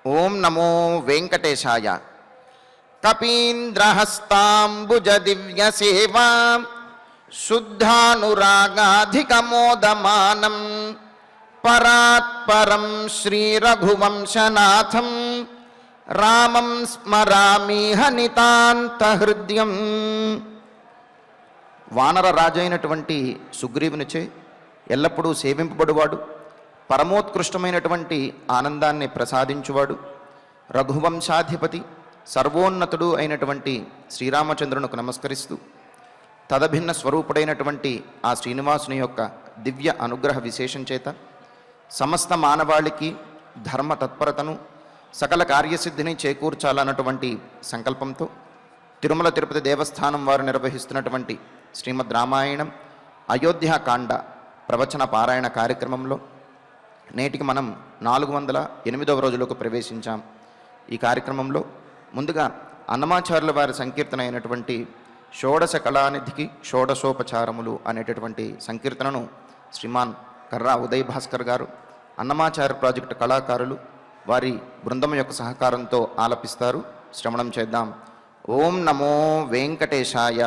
ఓం నమో వెంకటేశాయ. కపీంద్రహస్తాంబుజ దివ్య సేవా శుద్ధానురాగాధికమోదమానం పరాత్పరం శ్రీరఘువంశనాథం రామం స్మరామి హనితాంతహృద్యం. వానర రాజైనటువంటి సుగ్రీవునిచే ఎల్లప్పుడూ సేవింపబడువాడు, పరమోత్కృష్టమైనటువంటి ఆనందాన్ని ప్రసాదించువాడు, రఘువంశాధిపతి సర్వోన్నతుడు అయినటువంటి శ్రీరామచంద్రునికి నమస్కరిస్తూ తదభిన్న స్వరూపుడైనటువంటి ఆ శ్రీనివాసుని యొక్క దివ్య అనుగ్రహ విశేషం చేత సమస్త మానవాళికి ధర్మ తత్పరతను సకల కార్యసిద్ధిని చేకూర్చాలన్నటువంటి సంకల్పంతో తిరుమల తిరుపతి దేవస్థానం వారు నిర్వహిస్తున్నటువంటి శ్రీమద్ రామాయణం అయోధ్యాకాండ ప్రవచన పారాయణ కార్యక్రమంలో నేటికి మనం 408వ రోజులోకి ప్రవేశించాం. ఈ కార్యక్రమంలో ముందుగా అన్నమాచార్యుల వారి సంకీర్తన అయినటువంటి షోడశ కళానిధికి షోడశోపచారములు అనేటటువంటి సంకీర్తనను శ్రీమాన్ కర్రా ఉదయ్ భాస్కర్ గారు, అన్నమాచార్య ప్రాజెక్టు కళాకారులు వారి బృందం యొక్క సహకారంతో ఆలపిస్తారు. శ్రవణం చేద్దాం. ఓం నమో వెంకటేశాయ.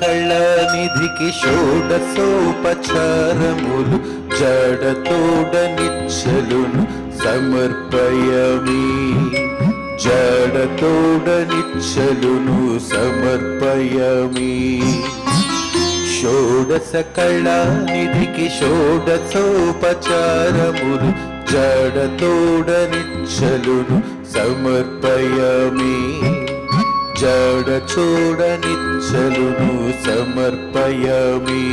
కళానిధికి షోడశోపచారములు జడతోడ నిచ్చలును సమర్పయమి, జడతోడ నిచ్చలును సమర్పయమి. షోడశ కళానిధికి షోడశోపచారములు జడతోడ నిచ్చలును సమర్పయమి, జడ చూడ నిచ్చలును సమర్పయమి.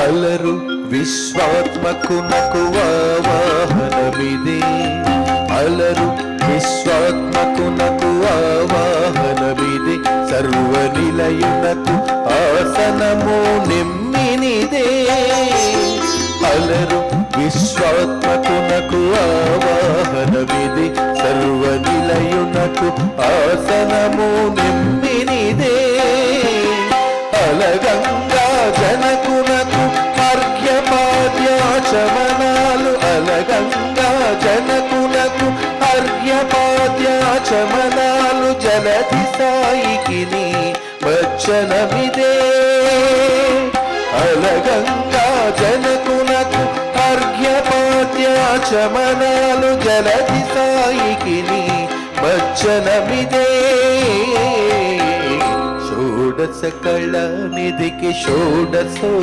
అలరు విశ్వాత్మకునకు ఆవాహనమిదే, అలరు విశ్వాత్మకునకు ఆవాహనమిదే, సర్వనిలయునకు ఆసనము నిమ్మినిదే. అలరు విశ్వాత్మకునకు ఆవాహనమిదే, సర్వనిలయునకు ఆసనము నిమ్మినిదే. అలగంగా జనకునకు అర్ఘ్యపాద్యాచమనాలు, అలగంగా జనకునకు అర్ఘ్యపాద్యాచమనాలు, జలధి సాయికిని వచ్చనమిదే. అలగంగా జనకునకు అర్ఘ్యపాద్యాచమనాలు, జలధి సాయికిని వచ్చనమిదే. షోడశ కళానిధికి షోడశోపచారములు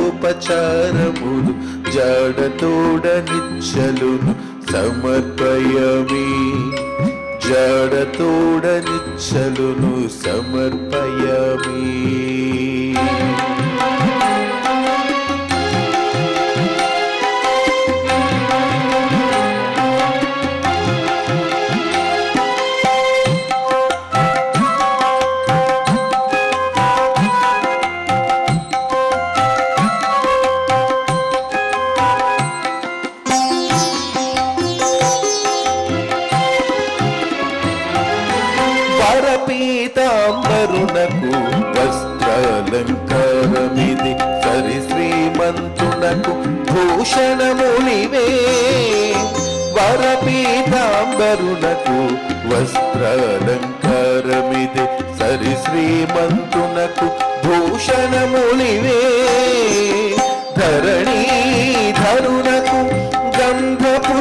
జడతోడ నిచ్చలును సమర్పయమి, జడతోడ నిచ్చలును సమర్పయమి. పీతాంబరునకు వస్త్రాలంకారమిది, సరి శ్రీమంతునకు భూషణములివే. వరపీతాంబరునకు వస్త్రాలంకారమిది, సరి శ్రీమంతునకు భూషణములివే. ధరణీధరునకు గంధపు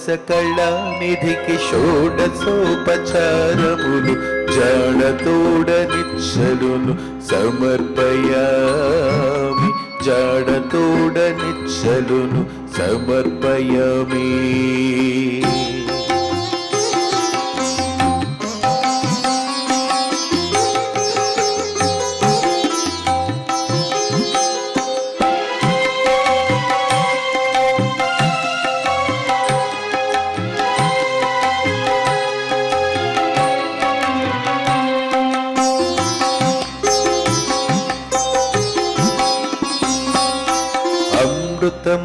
షోడశ కళానిధికి షోడశోపచారములు జాడతోడ నిచ్చలును సమర్పయామి, జాడతోడ నిచ్చలును సమర్పయామి.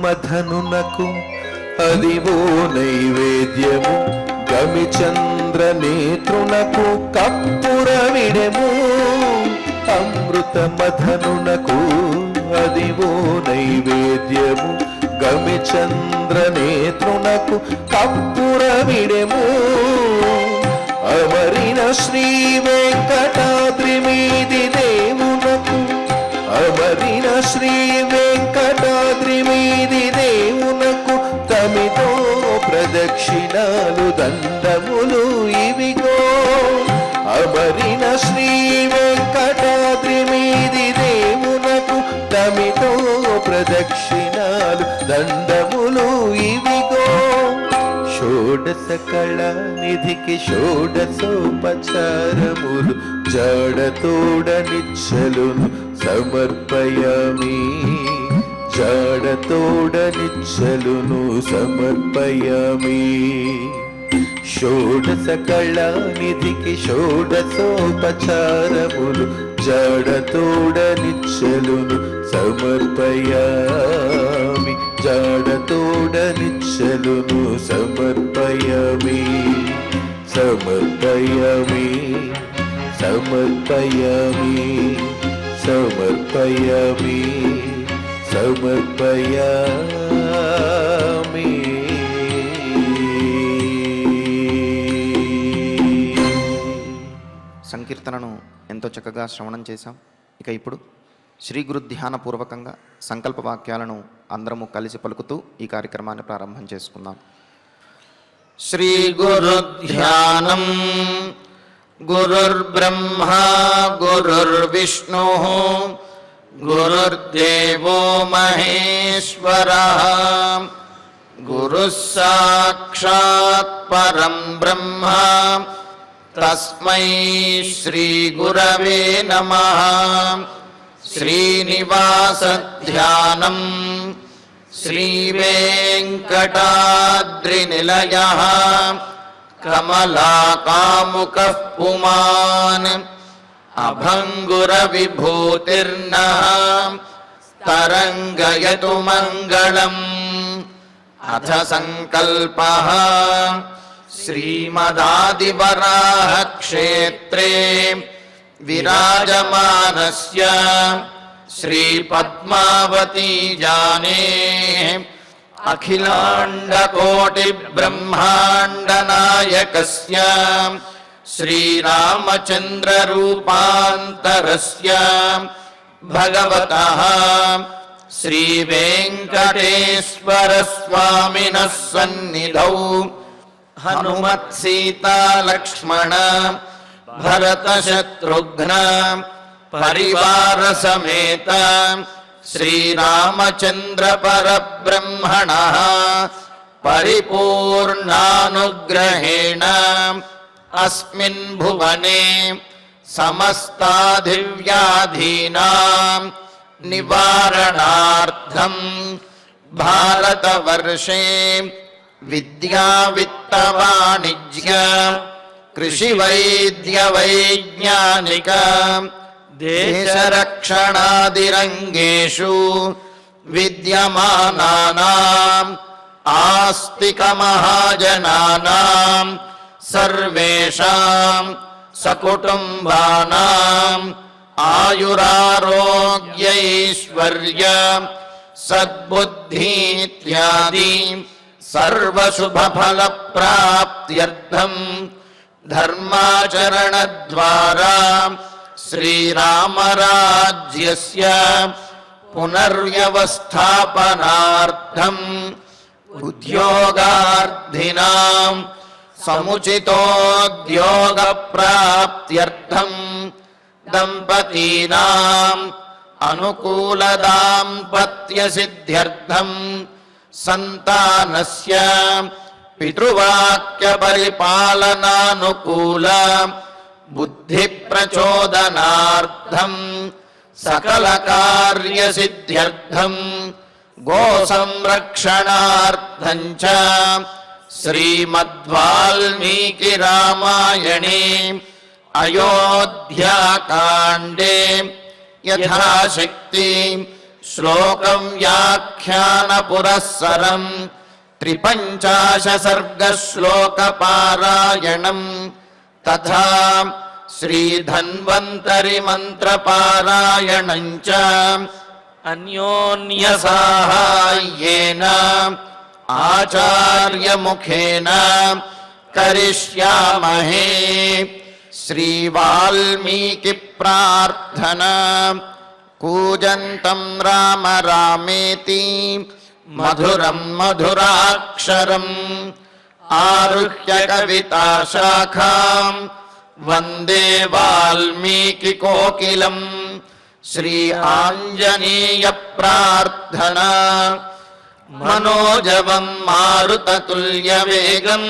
మధనునకు అదివో నైవేద్యము, గమిచంద్ర నేత్రునకు కప్పుర విడెము. అమృత మధనునకు అదివో నైవేద్యము, గమిచంద్ర నేత్రునకు కప్పుర విడెము. అమరిన శ్రీ వెంకటాద్రి మీది దేవునకు, అమరిన శ్రీ వెంకటాద్రి మీది దేవునకు తమితో ప్రదక్షిణాలు దండములు ఇవిగో. అమరిన శ్రీ వెంకటాద్రి మీది దేవునకు తమితో ప్రదక్షిణాలు దండములు ఇవిగో. షోడశ కళానిధికి షోడశోపచారములు జాడతోడ నిచ్చలును సమర్పయామి, జాడతోడ నిచ్చలును సమర్పయామి. షోడశ కళానిధికి షోడశోపచారములు జాడతోడ నిచ్చలును సమర్పయామి, జాడతోడ నిచ్చలును సమర్పయామి, సమర్పయామి, సమర్పయామి, సమర్పయామి, సమర్పయామి. సంకీర్తనను ఎంతో చక్కగా శ్రవణం చేశాం. ఇక ఇప్పుడు శ్రీ గురు ధ్యానపూర్వకంగా సంకల్ప వాక్యాలను అందరము కలిసి పలుకుతూ ఈ కార్యక్రమాన్ని ప్రారంభం చేసుకుందాం. శ్రీ గురు ధ్యానం. గురుర్బ్రహ్మా గురుర్విష్ణు గురుర్దేవో మహేశ్వరః, గురుః సాక్షాత్ పరం బ్రహ్మ తస్మై శ్రీ గురవే నమః. శ్రీనివాస ధ్యానం. శ్రీ వెంకటాద్రి నిలయః కమలాకాముకః పుమాన్ అభంగుర విభూతిర్నః తరంగయతు మంగళం. అథ సంకల్పః. శ్రీమదాదివరాహ క్షేత్రే విరాజమానస్య శ్రీ పద్మావతీ జానే అఖిలాండ కోటి బ్రహ్మాండ నాయకస్య శ్రీరామచంద్ర రూపాంతరస్య భగవతః శ్రీ వెంకటేశ్వర స్వామినః సన్నిధౌ హనుమత్ సీతా లక్ష్మణ భరత శత్రుఘ్న పరివార సమేత శ్రీరామచంద్ర పరబ్రహ్మణః పరిపూర్ణానుగ్రహేణ అస్మిన్ భువనే సమస్తాధివ్యాధీనాం నివారణార్థం భారతవర్షే విద్యా విత్త వాణిజ్య కృషి వైద్య వైజ్ఞానిక దేశరక్షణాదిరంగేషు విద్యమానానాం ఆస్తిక మహాజనానాం సర్వేషాం సకుటుంబానాం ఆయురారోగ్యైశ్వర్య సద్బుద్ధీత్యాది సర్వశుభఫల ప్రాప్త్యర్థం ధర్మాచరణ ద్వారా శ్రీరామరాజ్యస్య పునర్వ్యవస్థాపనార్థం ఉద్యోగార్థినాం సముచితోద్యోగప్రాప్త్యర్థం దంపతీనాం అనుకూల దాంపత్య సిద్ధ్యర్థం సంతానస్య పితృవాక్య పరిపాలనానుకూల బుద్ధి ప్రచోదనార్థం సకల కార్య సిద్ధ్యర్థం గో సంరక్షణార్థం చ శ్రీమద్వాల్మీకి రామాయణే అయోధ్యాకాండే యథాశక్తి శ్లోకం వ్యాఖ్యాన పురస్సరం 53 సర్గ శ్లోక పారాయణం తథా శ్రీధన్వంతరి మంత్ర పారాయణం చ అన్యోన్య సాహాయ్యేన ఆచార్య ముఖేన కరిష్యామహే. శ్రీ వాల్మీకి ప్రార్థన. కూజంతం రామ రామేతి మధురం మధురాక్షరం ఆరుహ్య కవితా శాఖాం వందే వాల్మీకి కోకిలం. శ్రీ ఆంజనేయ ప్రార్థన. మనోజవం మారుతతుల్యవేగం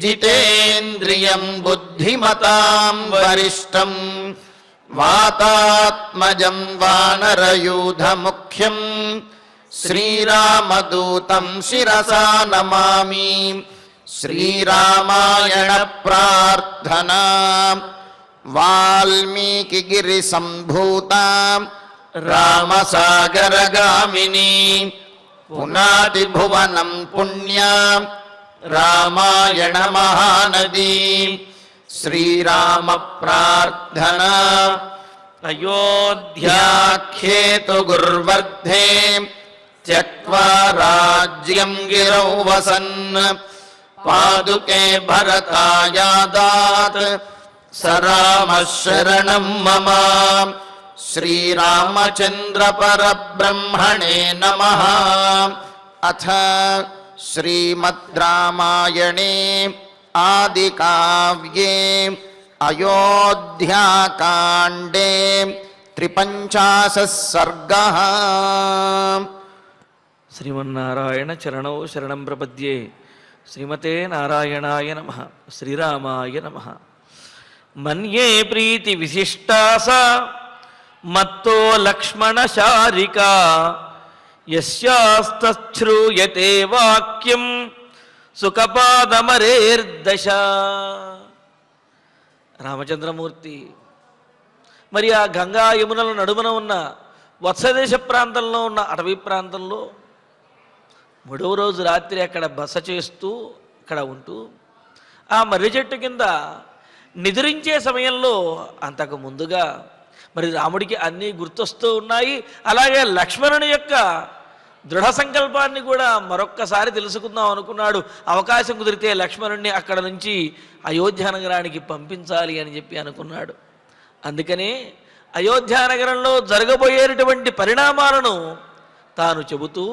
జితేంద్రియం బుద్ధిమతాం వరిష్టం వాతాత్మజం వానరయూధముఖ్యం శ్రీరామదూతం శిరసా నమామి. శ్రీరామాయణ ప్రార్థన. వాల్మీకి గిరి సంభూత రామసాగరగామిని పునాది భువనం పుణ్య రామాయణ మహానది. శ్రీరామ ప్రార్థన. అయోధ్యాఖ్యేతు గుర్వర్ధే త్యక్త్వా రాజ్యం గిరౌ వసన్ పాదుకే భరతాయాదాత్ స రామః శరణం మమ. శ్రీరామచంద్ర పరబ్రహ్మణే నమః. అథ శ్రీమద్ రామాయణే ఆది కావ్యే అయోధ్యాకాండే 53 సర్గః. శ్రీమన్నారాయణ చరణౌ శరణం ప్రపద్యే. శ్రీమతే నారాయణాయ నమః. శ్రీరామాయ నమః. మన్యే ప్రీతి విశిష్టాస మత్తో లక్ష్మణ శారికా యస్యాస్తశ్రూయతే వాక్యం సుఖపాదమరేర్దశ. రామచంద్రమూర్తి మరి ఆ గంగా యమునల నడుమన ఉన్న వత్సదేశ ప్రాంతంలో ఉన్న అటవీ ప్రాంతంలో 3వ రోజు రాత్రి అక్కడ బస చేస్తూ అక్కడ ఉంటూ ఆ మర్రి చెట్టు కింద నిద్రించే సమయంలో అంతకు ముందుగా మరి రాముడికి అన్నీ గుర్తొస్తూ ఉన్నాయి. అలాగే లక్ష్మణుని యొక్క దృఢ సంకల్పాన్ని కూడా మరొక్కసారి తెలుసుకుందాం అనుకున్నాడు. అవకాశం కుదిరితే లక్ష్మణుణ్ణి అక్కడ నుంచి అయోధ్య నగరానికి పంపించాలి అని చెప్పి అనుకున్నాడు. అందుకనే అయోధ్య నగరంలో జరగబోయేటటువంటి పరిణామాలను తాను చెబుతూ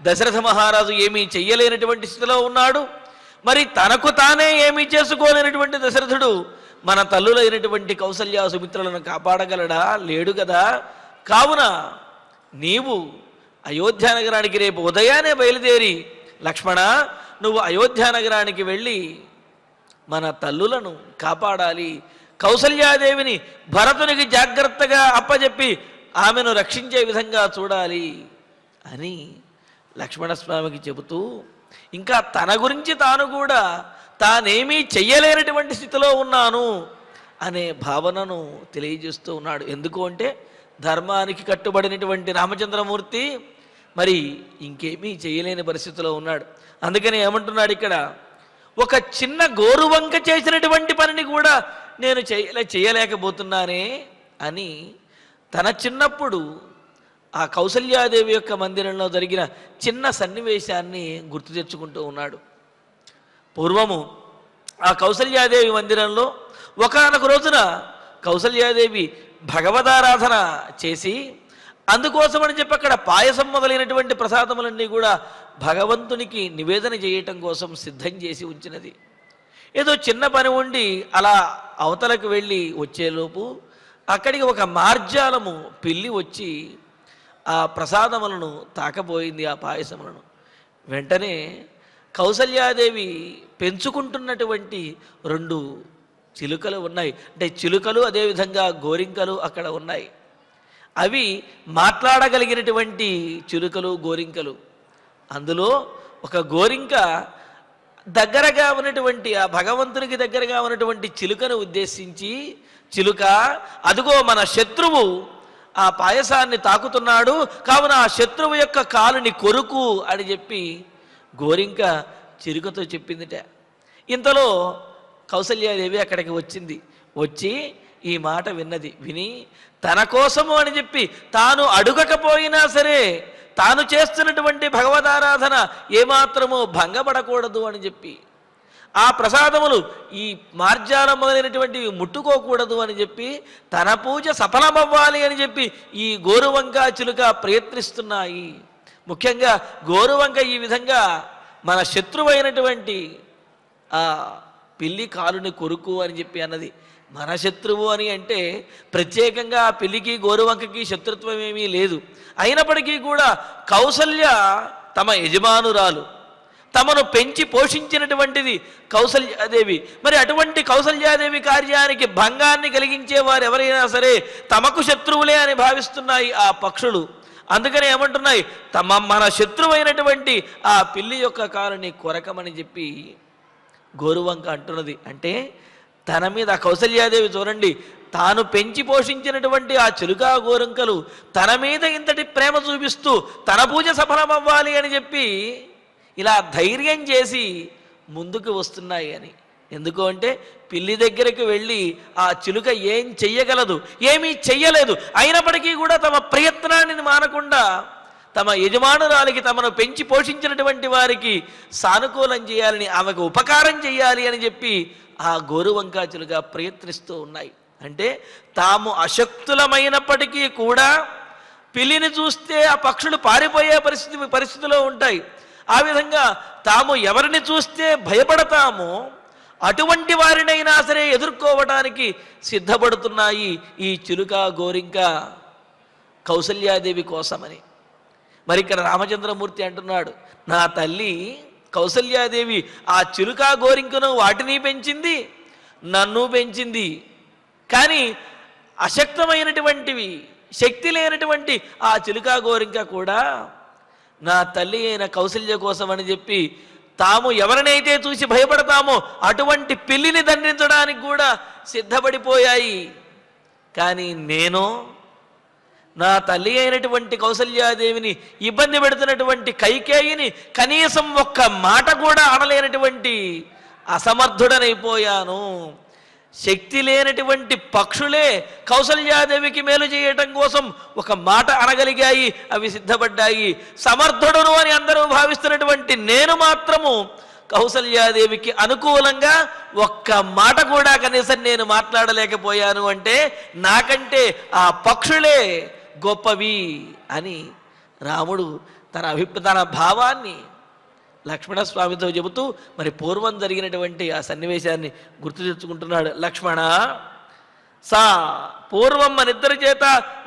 దశరథ మహారాజు ఏమీ చెయ్యలేనటువంటి స్థితిలో ఉన్నాడు. మరి తనకు తానే ఏమీ చేసుకోలేనటువంటి దశరథుడు మన తల్లులైనటువంటి కౌసల్య సుమిత్రులను కాపాడగలడా? లేడు కదా. కావున నీవు అయోధ్య నగరానికి రేపు ఉదయాన్నే బయలుదేరి లక్ష్మణ నువ్వు అయోధ్య నగరానికి వెళ్ళి మన తల్లులను కాపాడాలి, కౌసల్యాదేవిని భరతునికి జాగ్రత్తగా అప్పచెప్పి ఆమెను రక్షించే విధంగా చూడాలి అని లక్ష్మణస్వామికి చెబుతూ ఇంకా తన గురించి తాను కూడా తానేమీ చెయ్యలేనటువంటి స్థితిలో ఉన్నాను అనే భావనను తెలియజేస్తూ ఉన్నాడు. ఎందుకు అంటే ధర్మానికి కట్టుబడినటువంటి రామచంద్రమూర్తి మరి ఇంకేమీ చేయలేని పరిస్థితిలో ఉన్నాడు. అందుకని ఏమంటున్నాడు ఇక్కడ, ఒక చిన్న గోరువంక చేసినటువంటి పనిని కూడా నేను చేయలేకపోతున్నానే అని తన చిన్నప్పుడు ఆ కౌసల్యాదేవి యొక్క మందిరంలో జరిగిన చిన్న సన్నివేశాన్ని గుర్తు తెచ్చుకుంటూ ఉన్నాడు. పూర్వము ఆ కౌసల్యాదేవి మందిరంలో ఒకానొక రోజున కౌసల్యాదేవి భగవదారాధన చేసి అందుకోసమని చెప్పి అక్కడ పాయసం మొదలైనటువంటి ప్రసాదములన్నీ కూడా భగవంతునికి నివేదన చేయటం కోసం సిద్ధం చేసి ఉంచినది. ఏదో చిన్న పని ఉండి అలా అవతలకు వెళ్ళి వచ్చేలోపు అక్కడికి ఒక మార్జాలము పిల్లి వచ్చి ఆ ప్రసాదములను తాకబోయింది, ఆ పాయసములను. వెంటనే కౌసల్యాదేవి పెంచుకుంటున్నటువంటి 2 చిలుకలు ఉన్నాయి. అంటే చిలుకలు అదేవిధంగా గోరింకలు అక్కడ ఉన్నాయి. అవి మాట్లాడగలిగినటువంటి చిలుకలు, గోరింకలు. అందులో ఒక గోరింక దగ్గరగా ఉన్నటువంటి ఆ భగవంతునికి దగ్గరగా ఉన్నటువంటి చిలుకను ఉద్దేశించి, చిలుక అదుగో మన శత్రువు ఆ పాయసాన్ని తాకుతున్నాడు, కావున ఆ శత్రువు యొక్క కాలుని కొరుకు అని చెప్పి గోరింక చిలుకతో చెప్పిందిట. ఇంతలో కౌసల్యాదేవి అక్కడికి వచ్చింది. వచ్చి ఈ మాట విన్నది. విని తన కోసము అని చెప్పి తాను అడుగకపోయినా సరే తాను చేస్తున్నటువంటి భగవదారాధన ఏమాత్రమో భంగపడకూడదు అని చెప్పి, ఆ ప్రసాదములు ఈ మార్జాలం మొదలైనటువంటివి ముట్టుకోకూడదు అని చెప్పి, తన పూజ సఫలమవ్వాలి అని చెప్పి ఈ గోరువంక చిలుక ప్రయత్నిస్తున్నాయి. ముఖ్యంగా గోరువంక ఈ విధంగా మన శత్రువైనటువంటి ఆ పిల్లి కాలుని కొరుకు అని చెప్పి అన్నది. మన శత్రువు అని అంటే ప్రత్యేకంగా ఆ పిల్లికి గోరువంకకి శత్రుత్వం ఏమీ లేదు. అయినప్పటికీ కూడా కౌసల్య తమ యజమానురాలు, తమను పెంచి పోషించినటువంటిది కౌసల్యాదేవి. మరి అటువంటి కౌసల్యాదేవి కార్యానికి భంగాన్ని కలిగించే వారు ఎవరైనా సరే తమకు శత్రువులే అని భావిస్తున్నాయి ఆ పక్షులు. అందుకని ఏమంటున్నాయి, మన శత్రువైనటువంటి ఆ పిల్లి యొక్క కాలుని కొరకమని చెప్పి గోరువంక అంటున్నది. అంటే తన మీద కౌసల్యాదేవి చూడండి, తాను పెంచి పోషించినటువంటి ఆ చిలుక గోరంకలు తన మీద ఇంతటి ప్రేమ చూపిస్తూ తన పూజ సఫలమవ్వాలి అని చెప్పి ఇలా ధైర్యం చేసి ముందుకు వస్తున్నాయి అని. ఎందుకు అంటే పిల్లి దగ్గరికి వెళ్ళి ఆ చిలుక ఏం చెయ్యగలదు, ఏమీ చెయ్యలేదు. అయినప్పటికీ కూడా తమ ప్రయత్నాన్ని మానకుండా తమ యజమానురాలికి, తమను పెంచి పోషించినటువంటి వారికి సానుకూలం చేయాలని, ఆమెకు ఉపకారం చేయాలి అని చెప్పి ఆ గోరువంక చిలుక ప్రయత్నిస్తూ ఉన్నాయి. అంటే తాము అశక్తులమైనప్పటికీ కూడా పిల్లిని చూస్తే ఆ పక్షులు పారిపోయే పరిస్థితిలో ఉంటాయి. ఆ విధంగా తాము ఎవరిని చూస్తే భయపడతామో అటువంటి వారినైనా సరే ఎదుర్కోవడానికి సిద్ధపడుతున్నాయి ఈ చిలుక గోరింక కౌసల్యాదేవి కోసమని. మరి ఇక్కడ రామచంద్రమూర్తి అంటున్నాడు, నా తల్లి కౌసల్యాదేవి ఆ చిలుక గోరింకను వాటిని పెంచింది, నన్ను పెంచింది. కానీ అశక్తమైనటువంటివి, శక్తి లేనటువంటి ఆ చిలుక గోరింక కూడా నా తల్లి అయిన కౌసల్య కోసం అని చెప్పి తాము ఎవరినైతే చూసి భయపడతామో అటువంటి పిల్లిని దండించడానికి కూడా సిద్ధపడిపోయాయి. కానీ నేను నా తల్లి అయినటువంటి కౌసల్యాదేవిని ఇబ్బంది పెడుతున్నటువంటి కైకేయిని కనీసం ఒక్క మాట కూడా అనలేనటువంటి అసమర్థుడనైపోయాను. శక్తి లేనటువంటి పక్షులే కౌసల్యాదేవికి మేలు చేయటం కోసం ఒక మాట అనగలిగాయి, అవి సిద్ధపడ్డాయి. సమర్థుడును అని అందరూ భావిస్తున్నటువంటి నేను మాత్రము కౌసల్యాదేవికి అనుకూలంగా ఒక్క మాట కూడా కనీసం నేను మాట్లాడలేకపోయాను. అంటే నాకంటే ఆ పక్షులే గొప్పవి అని రాముడు తన భావాన్ని లక్ష్మణస్వామితో చెబుతూ మరి పూర్వం జరిగినటువంటి ఆ సన్నివేశాన్ని గుర్తు తెచ్చుకుంటున్నాడు. లక్ష్మణ, సా పూర్వం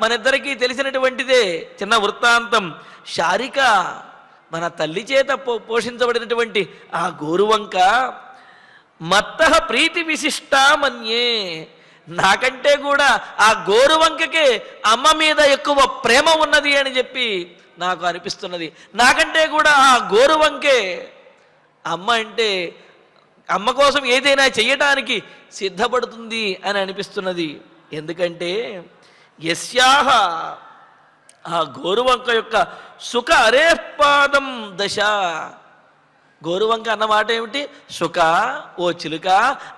మనిద్దరికీ తెలిసినటువంటిదే చిన్న వృత్తాంతం. శారిక మన తల్లి చేత పోషించబడినటువంటి ఆ గోరువంక మత్తః ప్రీతి విశిష్టా మన్యే, నాకంటే కూడా ఆ గోరువంకకే అమ్మ మీద ఎక్కువ ప్రేమ ఉన్నది అని చెప్పి నాకు అనిపిస్తున్నది. నాకంటే కూడా ఆ గోరువంకే అమ్మ కోసం ఏదైనా చెయ్యటానికి సిద్ధపడుతుంది అని అనిపిస్తున్నది. ఎందుకంటే యస్యాహ ఆ గోరువంక యొక్క సుఖ అరేపాదం దశ. గోరువంక అన్నమాట ఏమిటి? సుఖ, ఓ చిలుక,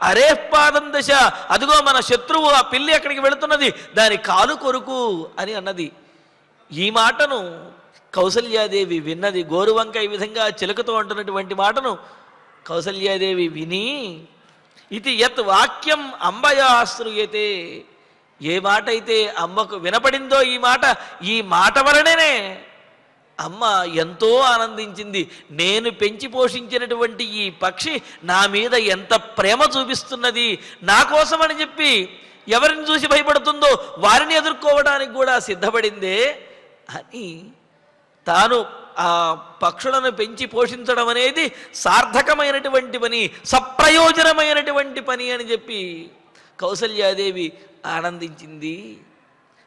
అరేపాదం దశ, అదిగో మన శత్రువు ఆ పిల్లి అక్కడికి వెళుతున్నది, దాని కాలు కొరుకు అని అన్నది. ఈ మాటను కౌసల్యాదేవి విన్నది. గోరువంక ఈ విధంగా చిలుకతో అంటున్నటువంటి మాటను కౌసల్యాదేవి విని, ఇది యత్ వాక్యం అంబయా శ్రూయతే, ఏ మాట అయితే అమ్మకు వినపడిందో ఈ మాట వలననే అమ్మ ఎంతో ఆనందించింది. నేను పెంచి పోషించినటువంటి ఈ పక్షి నా మీద ఎంత ప్రేమ చూపిస్తున్నది, నా కోసమని చెప్పి ఎవరిని చూసి భయపడుతుందో వారిని ఎదుర్కోవడానికి కూడా సిద్ధపడిందే అని తాను ఆ పక్షులను పెంచి పోషించడం అనేది సార్థకమైనటువంటి పని, సప్రయోజనమైనటువంటి పని అని చెప్పి కౌసల్యాదేవి ఆనందించింది.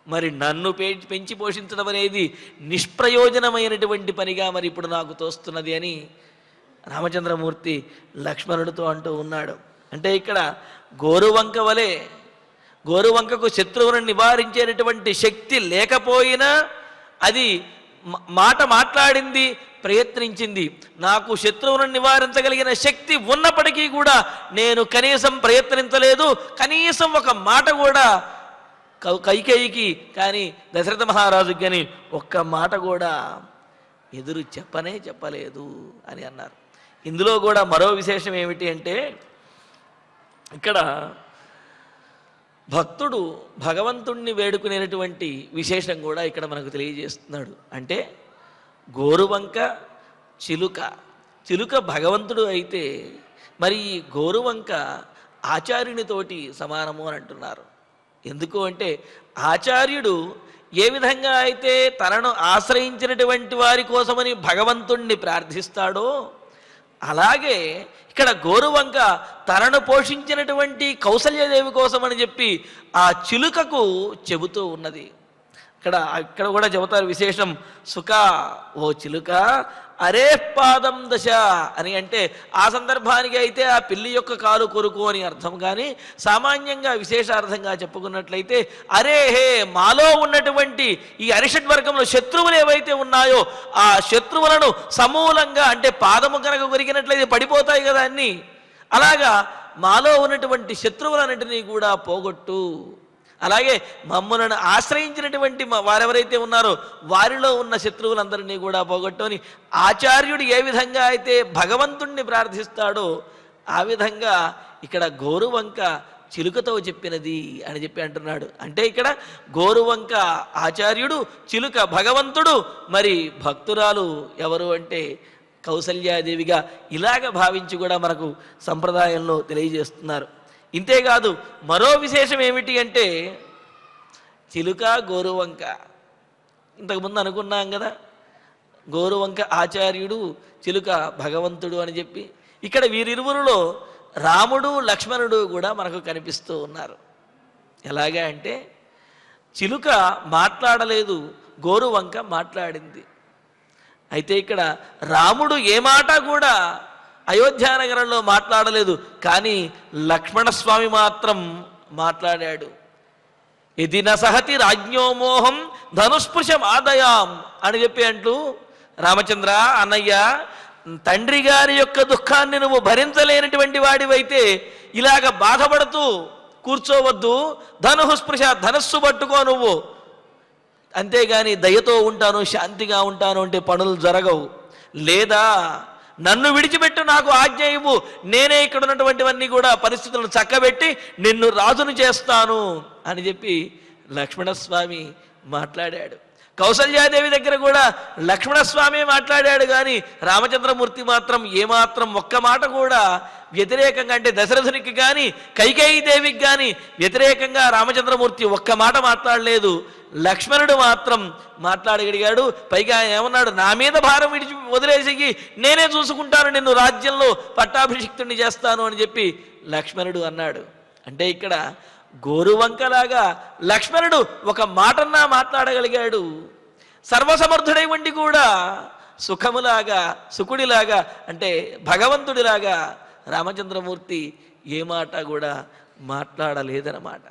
మరి నన్ను పెంచి పోషించడం అనేది నిష్ప్రయోజనమైనటువంటి పనిగా మరి ఇప్పుడు నాకు తోస్తున్నది అని రామచంద్రమూర్తి లక్ష్మణుడితో అంటూ ఉన్నాడు. అంటే ఇక్కడ గోరువంక వలె, గోరువంకకు శత్రువులను నివారించేటటువంటి శక్తి లేకపోయినా అది మాట మాట్లాడింది, ప్రయత్నించింది. నాకు శత్రువులను నివారించగలిగిన శక్తి ఉన్నప్పటికీ కూడా నేను కనీసం ప్రయత్నించలేదు, కనీసం ఒక మాట కూడా కైకేయికి కానీ దశరథ మహారాజుకి కానీ ఒక్క మాట కూడా ఎదురు చెప్పలేదు అని అన్నారు. ఇందులో కూడా మరో విశేషం ఏమిటి అంటే ఇక్కడ భక్తుడు భగవంతుణ్ణి వేడుకునేటువంటి విశేషం కూడా ఇక్కడ మనకు తెలియజేస్తున్నాడు. అంటే గోరువంక చిలుక భగవంతుడు అయితే మరి ఈ గోరువంక ఆచార్యునితోటి సమానము అని అంటున్నారు. ఎందుకు అంటే ఆచార్యుడు ఏ విధంగా అయితే తనను ఆశ్రయించినటువంటి వారి కోసమని భగవంతుణ్ణి ప్రార్థిస్తాడో అలాగే ఇక్కడ గోరువంక తనను పోషించినటువంటి కౌసల్యదేవి కోసమని చెప్పి ఆ చిలుకకు చెబుతూ ఉన్నది. ఇక్కడ కూడా చెబుతారు విశేషం, సుఖ ఓ చిలుక అరే పాదం దశ అని. అంటే ఆ సందర్భానికి అయితే ఆ పిల్లి యొక్క కాలు కొరుకు అని అర్థం, కానీ సామాన్యంగా విశేషార్థంగా చెప్పుకున్నట్లయితే అరే హే మాలో ఉన్నటువంటి ఈ అరిషడ్వర్గంలో శత్రువులు ఏవైతే ఉన్నాయో ఆ శత్రువులను సమూలంగా, అంటే పాదము కనుక కొరికినట్లయితే పడిపోతాయి కదా అన్నీ, అలాగా మాలో ఉన్నటువంటి శత్రువులన్నింటినీ కూడా పోగొట్టు, అలాగే మమ్మల్ని ఆశ్రయించినటువంటి వారెవరైతే ఉన్నారో వారిలో ఉన్న శత్రువులందరినీ కూడా పోగొట్టు అని ఆచార్యుడు ఏ విధంగా అయితే భగవంతుణ్ణి ప్రార్థిస్తాడో ఆ విధంగా ఇక్కడ గోరువంక చిలుకతో చెప్పినది అని చెప్పి అంటున్నాడు. అంటే ఇక్కడ గోరువంక ఆచార్యుడు, చిలుక భగవంతుడు, మరి భక్తురాలు ఎవరు అంటే కౌసల్యాదేవిగా ఇలాగ భావించి కూడా మనకు సంప్రదాయంలో తెలియజేస్తున్నారు. ఇంతేకాదు మరో విశేషం ఏమిటి అంటే చిలుక గోరువంక ఇంతకుముందు అనుకున్నాం కదా, గోరువంక ఆచార్యుడు, చిలుక భగవంతుడు అని చెప్పి ఇక్కడ వీరిరువురులో రాముడు లక్ష్మణుడు కూడా మనకు కనిపిస్తూ ఉన్నారు. ఎలాగా అంటే చిలుక మాట్లాడలేదు, గోరువంక మాట్లాడింది. అయితే ఇక్కడ రాముడు ఏ మాట కూడా అయోధ్యానగరంలో మాట్లాడలేదు, కానీ లక్ష్మణస్వామి మాత్రం మాట్లాడాడు. ఇది నసహతి రాజ్ఞోమోహం ధనుస్పృశం ఆదయాం అని చెప్పి అంటూ, రామచంద్ర అన్నయ్య తండ్రి గారి యొక్క దుఃఖాన్ని నువ్వు భరించలేనటువంటి వాడివైతే ఇలాగ బాధపడుతూ కూర్చోవద్దు, ధనుస్పృశ ధనస్సు పట్టుకో నువ్వు, అంతేగాని దయతో ఉంటాను శాంతిగా ఉంటాను అంటే పనులు జరగవు. లేదా నన్ను విడిచిపెట్టు, నాకు ఆజ్ఞ ఇవ్వు, నేనే ఇక్కడ ఉన్నటువంటివన్నీ కూడా పరిస్థితులను చక్కబెట్టి నిన్ను రాజును చేస్తాను అని చెప్పి లక్ష్మణస్వామి మాట్లాడాడు. కౌసల్యాదేవి దగ్గర కూడా లక్ష్మణస్వామి మాట్లాడాడు, కానీ రామచంద్రమూర్తి మాత్రం ఏమాత్రం ఒక్క మాట కూడా వ్యతిరేకంగా, అంటే దశరథునికి కానీ కైకేయీదేవికి కానీ వ్యతిరేకంగా రామచంద్రమూర్తి ఒక్క మాట మాట్లాడలేదు. లక్ష్మణుడు మాత్రం మాట్లాడగలిగాడు. పైగా ఏమన్నాడు, నా మీద భారం వదిలేసి నేనే చూసుకుంటాను, నిన్ను రాజ్యంలో పట్టాభిషిక్తుడిని చేస్తాను అని చెప్పి లక్ష్మణుడు అన్నాడు. అంటే ఇక్కడ గోరువంకలాగా లక్ష్మణుడు ఒక మాటన్నా మాట్లాడగలిగాడు. సర్వసమర్థుడై ఉండి కూడా సుఖములాగా, సుకుడిలాగా, అంటే భగవంతుడిలాగా రామచంద్రమూర్తి ఏ మాట కూడా మాట్లాడలేదన్నమాట.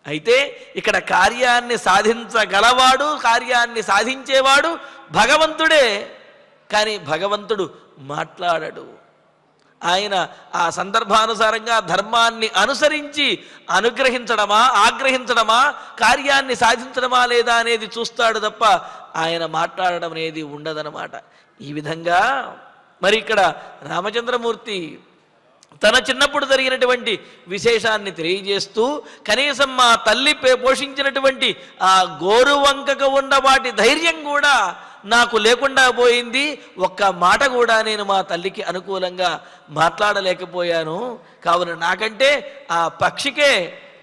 అయితే ఇక్కడ కార్యాన్ని సాధించగలవాడు, కార్యాన్ని సాధించేవాడు భగవంతుడే, కానీ భగవంతుడు మాట్లాడడు. ఆయన ఆ సందర్భానుసారంగా ధర్మాన్ని అనుసరించి అనుగ్రహించడమా, ఆగ్రహించడమా, కార్యాన్ని సాధించడమా లేదా అనేది చూస్తాడు తప్ప ఆయన మాట్లాడడం అనేది ఉండదన్నమాట. ఈ విధంగా మరి ఇక్కడ రామచంద్రమూర్తి తన చిన్నప్పుడు జరిగినటువంటి విశేషాన్ని తెలియజేస్తూ కనీసం మా తల్లి పోషించినటువంటి ఆ గోరు వంకకు ఉన్న వాటి ధైర్యం కూడా నాకు లేకుండా పోయింది. ఒక్క మాట కూడా నేను మా తల్లికి అనుకూలంగా మాట్లాడలేకపోయాను. కావున నాకంటే ఆ పక్షికే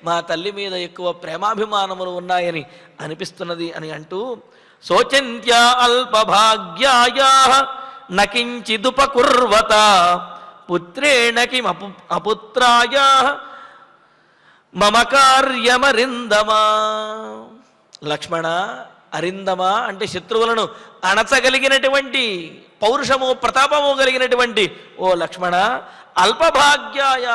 మా తల్లి మీద ఎక్కువ ప్రేమాభిమానములు ఉన్నాయని అనిపిస్తున్నది అని అంటూ శోచంత్యా అల్పభాగ్యాయా నకించిదుపకుర్వత పుత్రేణ కిం అపుత్రాయ మమ కార్యమరిందమా. లక్ష్మణ, అరిందమ అంటే శత్రువులను అణచగలిగినటువంటి పౌరుషము ప్రతాపము కలిగినటువంటి ఓ లక్ష్మణ, అల్పభాగ్యాయ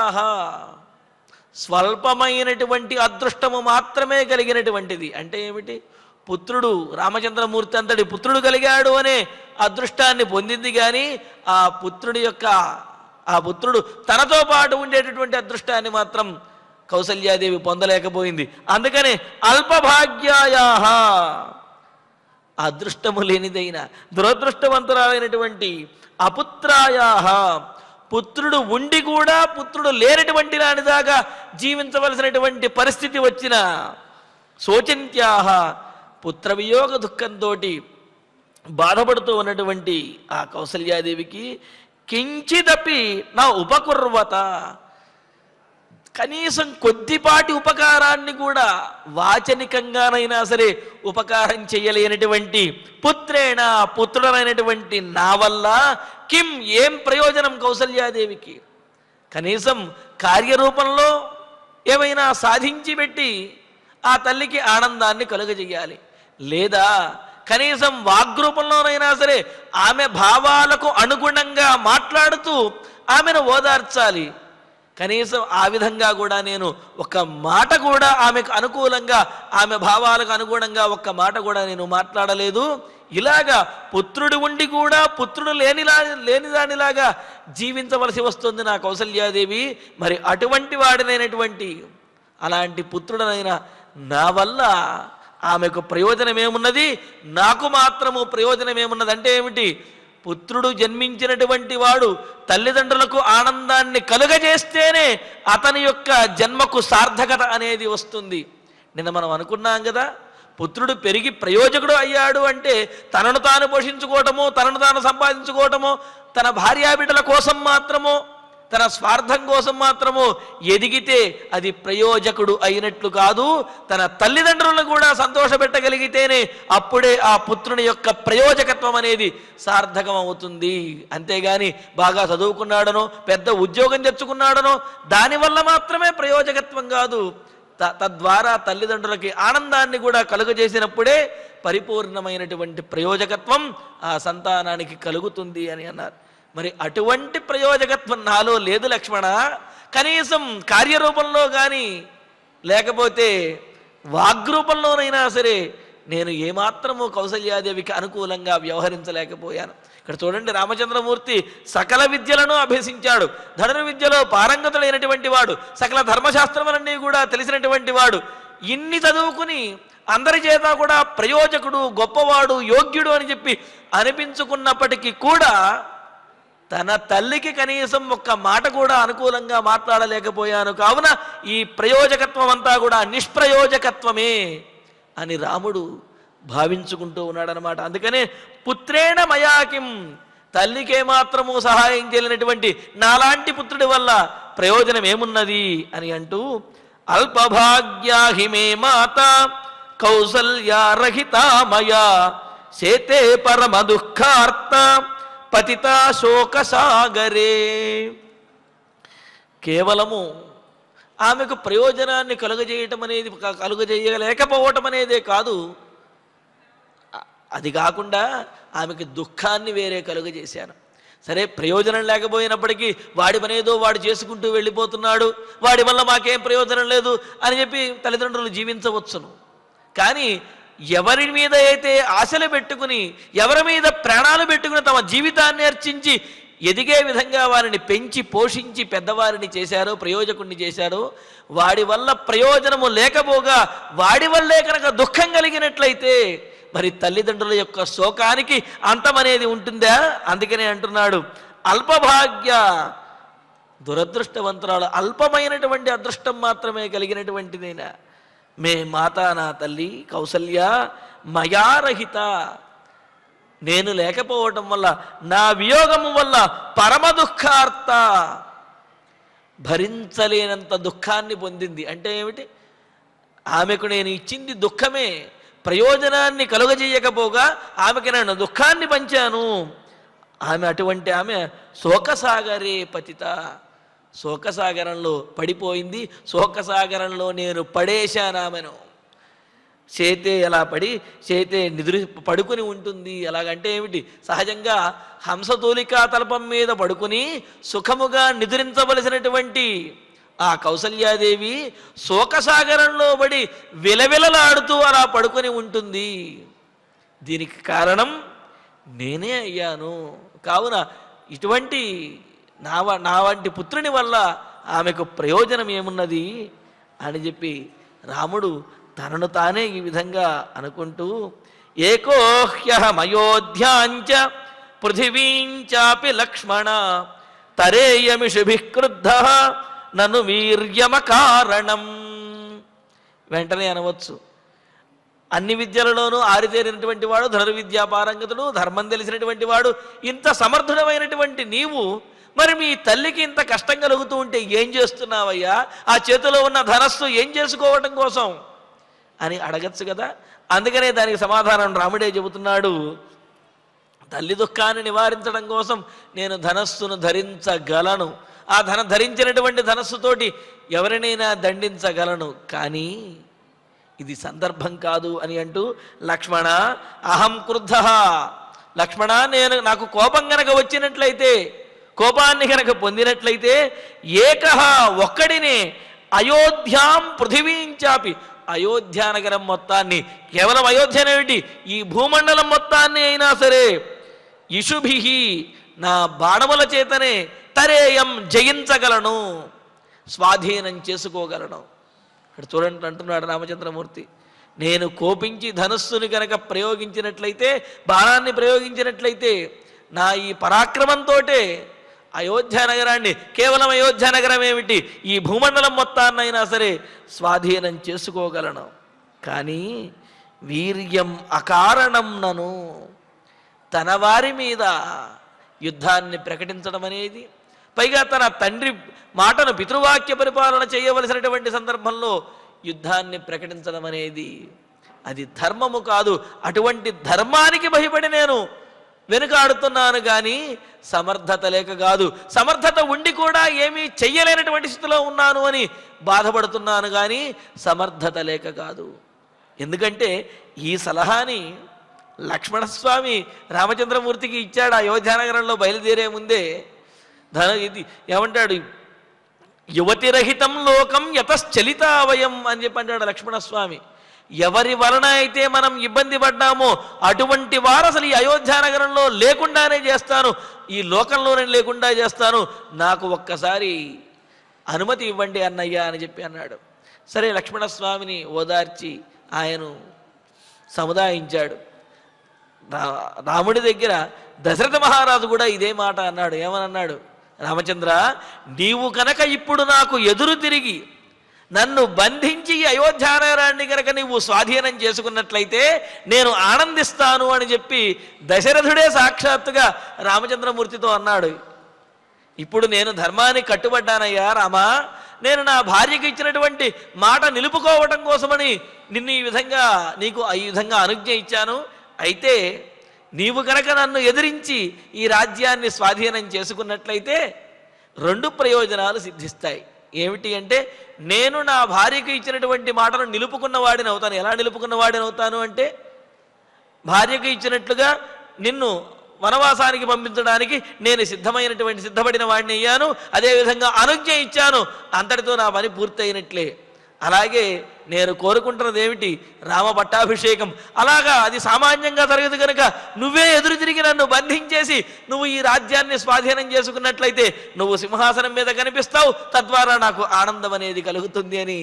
స్వల్పమైనటువంటి అదృష్టము మాత్రమే కలిగినటువంటిది. అంటే ఏమిటి? పుత్రుడు రామచంద్రమూర్తి అంతటి పుత్రుడు కలిగాడు అనే అదృష్టాన్ని పొందింది, కానీ ఆ పుత్రుడు తనతో పాటు ఉండేటటువంటి అదృష్టాన్ని మాత్రం కౌసల్యాదేవి పొందలేకపోయింది. అందుకని అల్పభాగ్యాయా, అదృష్టము లేనిదైన దురదృష్టవంతురాలైనటువంటి అపుత్రాయా, పుత్రుడు ఉండి కూడా పుత్రుడు లేనటువంటి దానిదాకా జీవించవలసినటువంటి పరిస్థితి వచ్చిన శోచంత్యాహ, పుత్రవియోగ దుఃఖంతో బాధపడుతూ ఉన్నటువంటి ఆ కౌసల్యాదేవికి కించిదపి నా ఉపకుర్వత, కనీసం కొద్దిపాటి ఉపకారాన్ని కూడా వాచనికంగానైనా సరే ఉపకారం చేయలేనటువంటి పుత్రేణ, పుత్రుడనైనటువంటి నా వల్ల కిం, ఏం ప్రయోజనం కౌసల్యాదేవికి? కనీసం కార్యరూపంలో ఏమైనా సాధించి పెట్టి ఆ తల్లికి ఆనందాన్ని కలుగజేయాలి, లేదా కనీసం వాగ్రూపంలోనైనా సరే ఆమె భావాలకు అనుగుణంగా మాట్లాడుతూ ఆమెను ఓదార్చాలి. కనీసం ఆ విధంగా కూడా నేను ఒక మాట కూడా ఆమెకు అనుకూలంగా, ఆమె భావాలకు అనుగుణంగా ఒక్క మాట కూడా నేను మాట్లాడలేదు. ఇలాగా పుత్రుడు ఉండి కూడా పుత్రుడు లేనిదానిలాగా జీవించవలసి వస్తుంది నా కౌసల్యాదేవి. మరి అటువంటి వాడినైనటువంటి అలాంటి పుత్రుడనైనా నా వల్ల ఆమెకు ప్రయోజనమేమున్నది, నాకు మాత్రము ప్రయోజనమేమున్నది? అంటే ఏమిటి? పుత్రుడు జన్మించినటువంటి వాడు తల్లిదండ్రులకు ఆనందాన్ని కలుగజేస్తేనే అతని యొక్క జన్మకు సార్థకత అనేది వస్తుంది. నిన్న మనం అనుకున్నాం కదా, పుత్రుడు పెరిగి ప్రయోజకుడు అయ్యాడు అంటే తనను తాను పోషించుకోవటము, తనను తాను సంపాదించుకోవటము, తన భార్యాబిడ్డల కోసం మాత్రము, తన స్వార్థం కోసం మాత్రము ఎదిగితే అది ప్రయోజకుడు అయినట్లు కాదు. తన తల్లిదండ్రులను కూడా సంతోషపెట్టగలిగితేనే అప్పుడే ఆ పుత్రుని యొక్క ప్రయోజకత్వం అనేది సార్థకం అవుతుంది. అంతేగాని బాగా చదువుకున్నాడనో పెద్ద ఉద్యోగం తెచ్చుకున్నాడనో దానివల్ల మాత్రమే ప్రయోజకత్వం కాదు. తద్వారా తల్లిదండ్రులకి ఆనందాన్ని కూడా కలుగజేసినప్పుడే పరిపూర్ణమైనటువంటి ప్రయోజకత్వం ఆ సంతానానికి కలుగుతుంది అని అన్నారు. మరి అటువంటి ప్రయోజకత్వం నాలో లేదు లక్ష్మణ. కనీసం కార్యరూపంలో కానీ లేకపోతే వాగ్రూపంలోనైనా సరే నేను ఏమాత్రము కౌసల్యాదేవికి అనుకూలంగా వ్యవహరించలేకపోయాను. ఇక్కడ చూడండి, రామచంద్రమూర్తి సకల విద్యలను అభ్యసించాడు, ధనుర్ విద్యలో పారంగతుడైనటువంటి వాడు, సకల ధర్మశాస్త్రములన్నీ కూడా తెలిసినటువంటి వాడు. ఇన్ని చదువుకుని అందరి చేత కూడా ప్రయోజకుడు, గొప్పవాడు, యోగ్యుడు అని చెప్పి అనిపించుకున్నప్పటికీ కూడా తన తల్లికి కనీసం ఒక్క మాట కూడా అనుకూలంగా మాట్లాడలేకపోయాను. కావున ఈ ప్రయోజకత్వం అంతా కూడా నిష్ప్రయోజకత్వమే అని రాముడు భావించుకుంటూ ఉన్నాడనమాట. అందుకనే పుత్రేణ మయాకిం, తల్లికే మాత్రము సహాయం చేయలేనటువంటి నాలాంటి పుత్రుడి వల్ల ప్రయోజనం ఏమున్నది అని అంటూ అల్పభాగ్యాహి మే మాత కౌసల్యారహితామయా శేతే పరమ దుఃఖార్త పతితా శోకసాగరే. కేవలము ఆమెకు ప్రయోజనాన్ని కలుగజేయలేకపోవటం అనేదే కాదు, అది కాకుండా ఆమెకి దుఃఖాన్ని వేరే కలుగజేశాను. సరే, ప్రయోజనం లేకపోయినప్పటికీ వాడి పనేదో వాడు చేసుకుంటూ వెళ్ళిపోతున్నాడు, వాడి వల్ల మాకేం ప్రయోజనం లేదు అని చెప్పి తల్లిదండ్రులు జీవించవచ్చును. కానీ ఎవరి మీద అయితే ఆశలు పెట్టుకుని, ఎవరి మీద ప్రాణాలు పెట్టుకుని తమ జీవితాన్ని అర్చించి ఎదిగే విధంగా వారిని పెంచి పోషించి పెద్దవారిని చేశారో, ప్రయోజకుడిని చేశారో, వాడి వల్ల ప్రయోజనము లేకపోగా వాడి వల్లే కనుక దుఃఖం కలిగినట్లయితే మరి తల్లిదండ్రుల యొక్క శోకానికి అంతం అనేది ఉంటుందా? అందుకనే అంటున్నాడు అల్పభాగ్య దురదృష్టవంతురాలు, అల్పమైనటువంటి అదృష్టం మాత్రమే కలిగినటువంటిదైనా మే మాతా, నా తల్లి కౌసల్య మయారహిత, నేను లేకపోవటం వల్ల, నా వియోగము వల్ల పరమ దుఃఖార్త, భరించలేనంత దుఃఖాన్ని పొందింది. అంటే ఏమిటి? ఆమెకు నేను ఇచ్చింది దుఃఖమే, ప్రయోజనాన్ని కలుగజేయకపోగా ఆమెకి నేను దుఃఖాన్ని పంచాను. ఆమె అటువంటి ఆమె శోకసాగరే పతిత, శోకసాగరంలో పడిపోయింది. శోకసాగరంలో నేను పడేశాను ఆమెను. చేతే ఎలా పడి చేతే పడుకుని ఉంటుంది. అలాగంటే ఏమిటి? సహజంగా హంసతూలికా తల్పం మీద పడుకుని సుఖముగా నిద్రించవలసినటువంటి ఆ కౌసల్యాదేవి శోకసాగరంలో పడి విలవిలలాడుతూ అలా పడుకొని ఉంటుంది. దీనికి కారణం నేనే అయ్యాను. కావున ఇటువంటి నా వంటి పుత్రుని వల్ల ఆమెకు ప్రయోజనం ఏమున్నది అని చెప్పి రాముడు తనను తానే ఈ విధంగా అనుకుంటూ, ఏకోహ్యహమయోధ్యాంచ పృథివీంచాపి లక్ష్మణ తరేయమిషుభిః క్రుద్ధః నను వీర్యమకారణం. వెంటనే అనవచ్చు, అన్ని విద్యలలోనూ ఆరితేరినటువంటి వాడు, ధనుర్విద్యా పారంగతుడు, ధర్మం తెలిసినటువంటి వాడు, ఇంత సమర్థుడమైనటువంటి నీవు మరి మీ తల్లికి ఇంత కష్టం కలుగుతూ ఉంటే ఏం చేస్తున్నావయ్యా? ఆ చేతిలో ఉన్న ధనస్సు ఏం చేసుకోవటం కోసం అని అడగచ్చు కదా. అందుకనే దానికి సమాధానం రాముడే చెబుతున్నాడు. తల్లి దుఃఖాన్ని నివారించడం కోసం నేను ధనస్సును ధరించగలను, ఆ ధరించినటువంటి ధనస్సుతోటి ఎవరినైనా దండించగలను, కానీ ఇది సందర్భం కాదు అని అంటూ, లక్ష్మణ అహం క్రుద్ధ, లక్ష్మణ నాకు కోపం గనక వచ్చినట్లయితే, కోపాన్ని కనుక పొందినట్లయితే, ఏకహ ఒక్కడినే, అయోధ్యాం పృథివీంచాపి, అయోధ్యానగరం మొత్తాన్ని, కేవలం అయోధ్యనేమిటి ఈ భూమండలం మొత్తాన్ని అయినా సరే, ఇషుభిహి నా బాణముల చేతనే, తరేయం జయించగలను, స్వాధీనం చేసుకోగలను. ఇక్కడ చూడండి అంటున్నాడు రామచంద్రమూర్తి, నేను కోపించి ధనుస్సుని కనుక ప్రయోగించినట్లయితే, బాణాన్ని ప్రయోగించినట్లయితే, నా ఈ పరాక్రమంతో అయోధ్యానగరాన్ని, కేవలం అయోధ్యానగరం ఏమిటి ఈ భూమండలం మొత్తాన్నైనా సరే స్వాధీనం చేసుకోగలను. కానీ వీర్యం అకారణం నను, తన వారి మీద యుద్ధాన్ని ప్రకటించడం అనేది, పైగా తన తండ్రి మాటను పితృవాక్య పరిపాలన చేయవలసినటువంటి సందర్భంలో యుద్ధాన్ని ప్రకటించడం అనేది అది ధర్మము కాదు. అటువంటి ధర్మానికి భయపడి నేను వెనుకాడుతున్నాను కానీ సమర్థత లేక కాదు, సమర్థత ఉండి కూడా ఏమీ చెయ్యలేనటువంటి స్థితిలో ఉన్నాను అని బాధపడుతున్నాను కానీ సమర్థత లేక కాదు. ఎందుకంటే ఈ సలహాని లక్ష్మణస్వామి రామచంద్రమూర్తికి ఇచ్చాడు. అయోధ్యానగరంలో బయలుదేరే ముందే ఇది ఏమంటాడు, యువతిరహితం లోకం యతశ్చలితావయం అని చెప్పి అంటాడు లక్ష్మణస్వామి. ఎవరి వలన అయితే మనం ఇబ్బంది పడ్డామో అటువంటి వారు అసలు ఈ అయోధ్యానగరంలో లేకుండానే చేస్తాను, ఈ లోకంలోనే లేకుండా చేస్తాను, నాకు ఒక్కసారి అనుమతి ఇవ్వండి అన్నయ్య అని చెప్పి అన్నాడు. సరే, లక్ష్మణస్వామిని ఓదార్చి ఆయన సముదాయించాడు. రాముడి దగ్గర దశరథ మహారాజు కూడా ఇదే మాట అన్నాడు. ఏమనన్నాడు? రామచంద్ర, నీవు కనుక ఇప్పుడు నాకు ఎదురు తిరిగి నన్ను బంధించి అయోధ్యానగరాన్ని కనుక నీవు స్వాధీనం చేసుకున్నట్లయితే నేను ఆనందిస్తాను అని చెప్పి దశరథుడే సాక్షాత్తుగా రామచంద్రమూర్తితో అన్నాడు. ఇప్పుడు నేను ధర్మానికి కట్టుబడ్డానయ్యా రామా, నేను నా భార్యకి ఇచ్చినటువంటి మాట నిలుపుకోవటం కోసమని నిన్ను ఈ విధంగా ఈ విధంగా అనుజ్ఞ ఇచ్చాను. అయితే నీవు కనుక నన్ను ఎదిరించి ఈ రాజ్యాన్ని స్వాధీనం చేసుకున్నట్లయితే రెండు ప్రయోజనాలు సిద్ధిస్తాయి. ఏమిటి అంటే, నేను నా భార్యకు ఇచ్చినటువంటి మాటను నిలుపుకున్న వాడిని అవుతాను. ఎలా నిలుపుకున్న వాడిని అవుతాను అంటే, భార్యకు ఇచ్చినట్లుగా నిన్ను వనవాసానికి పంపించడానికి నేను సిద్ధపడిన వాడిని అయ్యాను. అదేవిధంగా అనుజ్ఞ ఇచ్చాను, అంతటితో నా పని పూర్తయినట్లే. అలాగే నేను కోరుకుంటున్నది ఏమిటి? రామ పట్టాభిషేకం. అలాగా అది సామాన్యంగా జరగదు కనుక నువ్వే ఎదురు తిరిగి నన్ను బంధించేసి నువ్వు ఈ రాజ్యాన్ని స్వాధీనం చేసుకున్నట్లయితే నువ్వు సింహాసనం మీద కనిపిస్తావు, తద్వారా నాకు ఆనందం అనేది కలుగుతుంది అని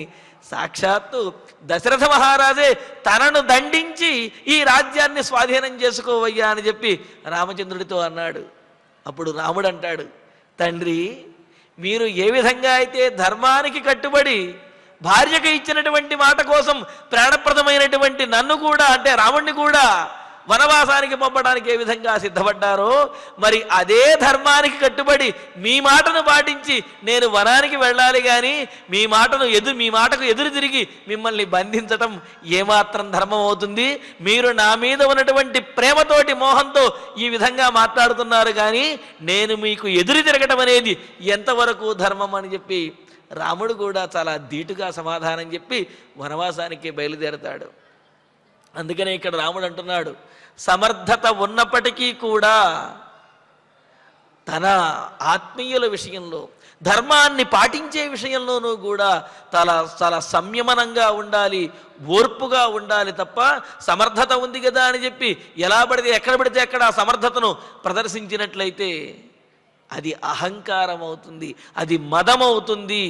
సాక్షాత్తు దశరథ మహారాజే తనను దండించి ఈ రాజ్యాన్ని స్వాధీనం చేసుకోవయ్యా అని చెప్పి రామచంద్రుడితో అన్నాడు. అప్పుడు రాముడు అంటాడు, తండ్రి మీరు ఏ విధంగా అయితే ధర్మానికి కట్టుబడి భార్యకు ఇచ్చినటువంటి మాట కోసం ప్రాణప్రదమైనటువంటి నన్ను కూడా అంటే రాముణ్ణి కూడా వనవాసానికి పంపడానికి ఏ విధంగా సిద్ధపడ్డారో, మరి అదే ధర్మానికి కట్టుబడి మీ మాటను పాటించి నేను వనానికి వెళ్ళాలి కానీ మీ మాటకు ఎదురు తిరిగి మిమ్మల్ని బంధించటం ఏమాత్రం ధర్మం అవుతుంది? మీరు నా మీద ఉన్నటువంటి ప్రేమతోటి మోహంతో ఈ విధంగా మాట్లాడుతున్నారు కానీ నేను మీకు ఎదురు తిరగటం అనేది ఎంతవరకు ధర్మం అని చెప్పి రాముడు కూడా చాలా ధీటుగా సమాధానం చెప్పి వనవాసానికి బయలుదేరతాడు. అందుకనే ఇక్కడ రాముడు అంటున్నాడు, సమర్థత ఉన్నప్పటికీ కూడా తన ఆత్మీయుల విషయంలో ధర్మాన్ని పాటించే విషయంలోనూ కూడా చాలా సంయమనంగా ఉండాలి, ఓర్పుగా ఉండాలి తప్ప సమర్థత ఉంది కదా అని చెప్పి ఎలా పడితే ఎక్కడ పడితే అక్కడ ఆ సమర్థతను ప్రదర్శించినట్లయితే అది అహంకారం అవుతుంది, అది మదం అవుతుంది.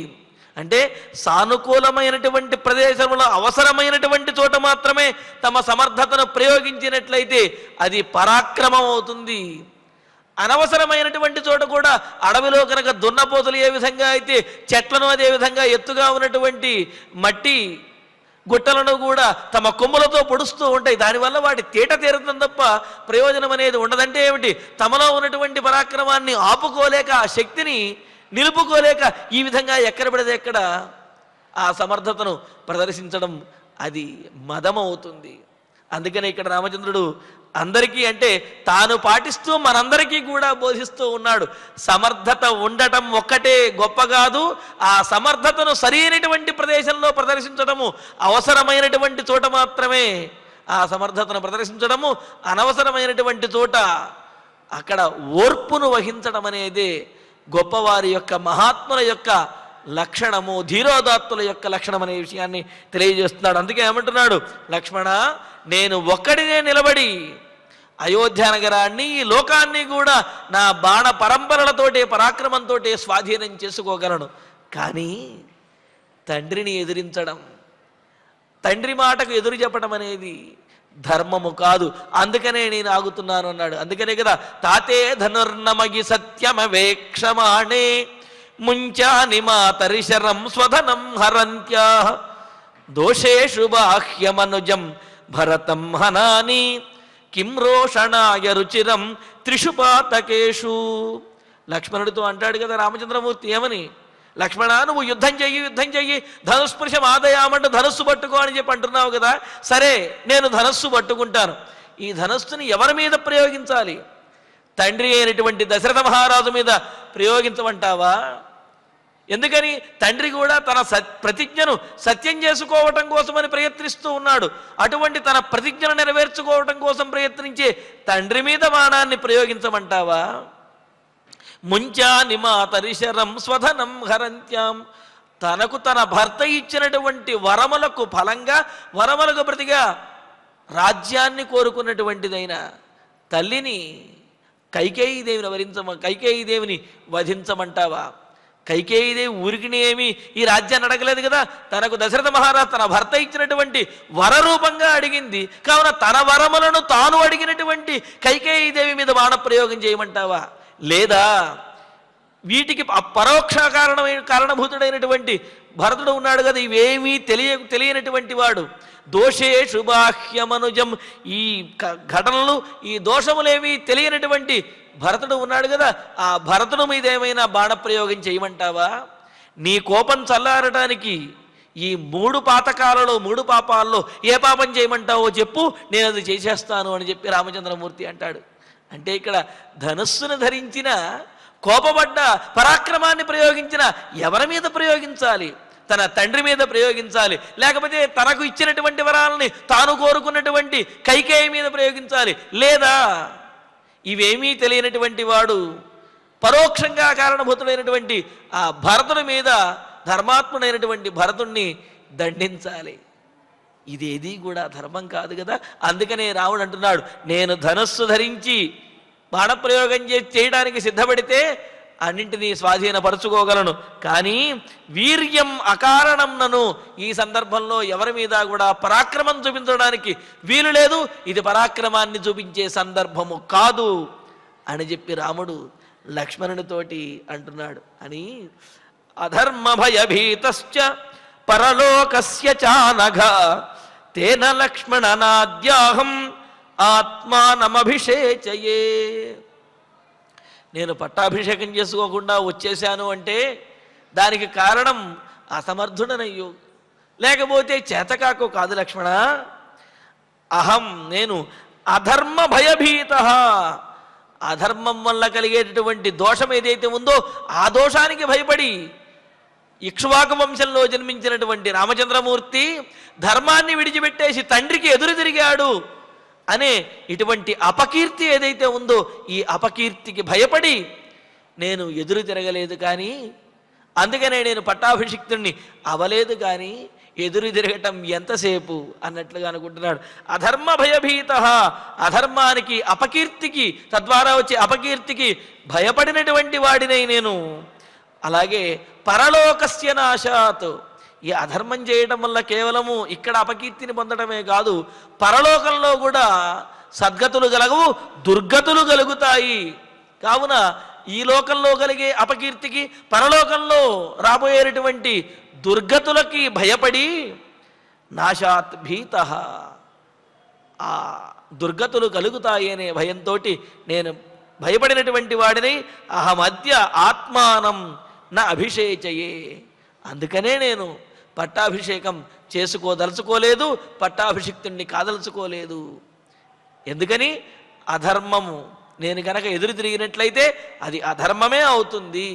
అంటే సానుకూలమైనటువంటి ప్రదేశంలో అవసరమైనటువంటి చోట మాత్రమే తమ సమర్థతను ప్రయోగించినట్లయితే అది పరాక్రమం అవుతుంది. అనవసరమైనటువంటి చోట కూడా అడవిలో కనుక దున్నపోతులు ఏ విధంగా అయితే చెట్లను అదే విధంగా ఎత్తుగా ఉన్నటువంటి మట్టి గుట్టలను కూడా తమ కొమ్ములతో పొడుస్తూ ఉంటాయి, దానివల్ల వాటి తేట తీరుతుంది తప్ప ప్రయోజనం అనేది ఉండదంటే ఏమిటి? తమలో ఉన్నటువంటి పరాక్రమాన్ని ఆపుకోలేక ఆ శక్తిని నిలుపుకోలేక ఈ విధంగా ఎక్కడ పడితే ఎక్కడ ఆ సమర్థతను ప్రదర్శించడం అది మదమవుతుంది. అందుకనే ఇక్కడ రామచంద్రుడు అందరికీ అంటే తాను పాటిస్తూ మనందరికీ కూడా బోధిస్తూ ఉన్నాడు. సమర్థత ఉండటం ఒక్కటే గొప్ప కాదు, ఆ సమర్థతను సరైనటువంటి ప్రదేశంలో ప్రదర్శించడము, అవసరమైనటువంటి చోట మాత్రమే ఆ సమర్థతను ప్రదర్శించడము, అనవసరమైనటువంటి చోట అక్కడ ఓర్పును వహించడం అనేది గొప్పవారి యొక్క మహాత్ముల యొక్క లక్షణము, ధీరోదాత్తుల యొక్క లక్షణం అనే విషయాన్ని తెలియజేస్తున్నాడు. అందుకే ఏమంటున్నాడు, లక్ష్మణ నేను ఒక్కడినే నిలబడి అయోధ్య నగరాన్ని ఈ లోకాన్ని కూడా నా బాణ పరంపరలతోటే పరాక్రమంతో స్వాధీనం చేసుకోగలను, కానీ తండ్రిని ఎదిరించడం, తండ్రి మాటకు ఎదురు చెప్పడం అనేది ధర్మము కాదు, అందుకనే నేను ఆగుతున్నాను అన్నాడు. అందుకనే కదా తాతే ధనుర్నమగి సత్యమవేక్షమాణే ముంచాని మాతరిశరం స్వధనం హరంత్యా దోషేషు బాహ్యమనుజం భరతం హనాని కిం రోషణాయ రుచిరం త్రిషు పాతకేషు. లక్ష్మణుడితో అంటాడు కదా రామచంద్రమూర్తి ఏమని, లక్ష్మణ నువ్వు యుద్ధం చెయ్యి ధనుస్పృశం ఆదయామంటూ ధనస్సు పట్టుకో అని చెప్పి అంటున్నావు కదా, సరే నేను ధనస్సు పట్టుకుంటాను. ఈ ధనస్సుని ఎవరి మీద ప్రయోగించాలి? తండ్రి అయినటువంటి దశరథ మహారాజు మీద ప్రయోగించమంటావా? ఎందుకని? తండ్రి కూడా తన ప్రతిజ్ఞను సత్యం చేసుకోవటం కోసమని ప్రయత్నిస్తూ ఉన్నాడు. అటువంటి తన ప్రతిజ్ఞను నెరవేర్చుకోవటం కోసం ప్రయత్నించే తండ్రి మీద బాణాన్ని ప్రయోగించమంటావా? ముంచాని మాతరిశరం స్వధనం హరంత్యాం, తనకు తన భర్త ఇచ్చినటువంటి వరములకు ఫలంగా వరములకు ప్రతిగా రాజ్యాన్ని కోరుకున్నటువంటిదైన తల్లిని కైకేయీదేవిని వధించమంటావా? కైకేయీదేవి ఊరికిని ఏమి ఈ రాజ్యాన్ని అడగలేదు కదా, తనకు దశరథ మహారాజు తన భర్త ఇచ్చినటువంటి వరరూపంగా అడిగింది కావున తన వరములను తాను అడిగినటువంటి కైకేయీదేవి మీద బాణప్రయోగం చేయమంటావా? లేదా వీటికి పరోక్ష కారణభూతుడైనటువంటి భరతుడు ఉన్నాడు కదా, ఇవేమీ తెలియనటువంటి వాడు, దోషేషు బాహ్యమనుజం, ఈ ఘటనలు ఈ దోషములేమీ తెలియనటువంటి భరతుడు ఉన్నాడు కదా, ఆ భరతుడు మీద ఏమైనా బాణప్రయోగం చేయమంటావా? నీ కోపం చల్లారటానికి ఈ 3 పాతకాలలో 3 పాపాల్లో ఏ పాపం చేయమంటావో చెప్పు, నేను అది చేసేస్తాను అని చెప్పి రామచంద్రమూర్తి అంటాడు. అంటే ఇక్కడ ధనుస్సును ధరించిన, కోపపడ్డ, పరాక్రమాన్ని ప్రయోగించిన ఎవరి మీద ప్రయోగించాలి? తన తండ్రి మీద ప్రయోగించాలి, లేకపోతే తనకు ఇచ్చినటువంటి వరాలని తాను కోరుకున్నటువంటి కైకేయి మీద ప్రయోగించాలి, లేదా ఇవేమీ తెలియనటువంటి వాడు పరోక్షంగా కారణభూతుడైనటువంటి ఆ భరతుడి మీద, ధర్మాత్ముడైనటువంటి భరతుణ్ణి దండించాలి. ఇదేది కూడా ధర్మం కాదు కదా. అందుకనే రాముడు అంటున్నాడు, నేను ధనస్సు ధరించి బాణప్రయోగం చేయడానికి సిద్ధపడితే అన్నింటినీ స్వాధీనపరుచుకోగలను, కానీ వీర్యం అకారణం నను ఈ సందర్భంలో ఎవరి మీద కూడా పరాక్రమం చూపించడానికి వీలు లేదు, ఇది పరాక్రమాన్ని చూపించే సందర్భము కాదు అని చెప్పి రాముడు లక్ష్మణునితోటి అంటున్నాడు అని. అధర్మ భయభీతశ్చ పరలోకస్య చానఘ తేన లక్ష్మణనాద్యాహం ఆత్మానమభిషేచయే. నేను పట్టాభిషేకం చేసుకోకుండా వచ్చేశాను అంటే దానికి కారణం అసమర్థుడనయ్యో, లేకపోతే చేతకాకో కాదు లక్ష్మణ. అహం నేను అధర్మ భయభీత, అధర్మం వల్ల కలిగేటటువంటి దోషం ఏదైతే ఉందో ఆ దోషానికి భయపడి ఇక్ష్వాకు వంశంలో జన్మించినటువంటి రామచంద్రమూర్తి ధర్మాన్ని విడిచిపెట్టేసి తండ్రికి ఎదురు తిరిగాడు అనే ఇటువంటి అపకీర్తి ఏదైతే ఉందో ఈ అపకీర్తికి భయపడి నేను ఎదురు తిరగలేదు. కానీ అందుకనే నేను పట్టాభిషిక్తుణ్ణి అవలేదు, కానీ ఎదురు తిరగటం ఎంతసేపు అన్నట్లుగా అనుకుంటున్నాడు. అధర్మ భయభీత, అధర్మానికి అపకీర్తికి తద్వారా వచ్చే అపకీర్తికి భయపడినటువంటి వాడినై నేను. అలాగే పరలోకస్య నాశాత్, ఈ అధర్మం చేయటం వల్ల కేవలము ఇక్కడ అపకీర్తిని పొందడమే కాదు, పరలోకంలో కూడా సద్గతులు కలగవు, దుర్గతులు కలుగుతాయి. కావున ఈ లోకంలో కలిగే అపకీర్తికి పరలోకంలో రాబోయేటువంటి దుర్గతులకి భయపడి నాశాత్ భీత, ఆ దుర్గతులు కలుగుతాయి అనే భయంతో నేను భయపడినటువంటి వాడిని. అహమద్య ఆత్మానం నా అభిషేచయే, అందుకనే నేను పట్టాభిషేకం చేసుకోదలుచుకోలేదు, పట్టాభిషిక్తుణ్ణి కాదలుచుకోలేదు. ఎందుకని? అధర్మము నేను కనుక ఎదురు తిరిగినట్లయితే అది అధర్మమే అవుతుంది.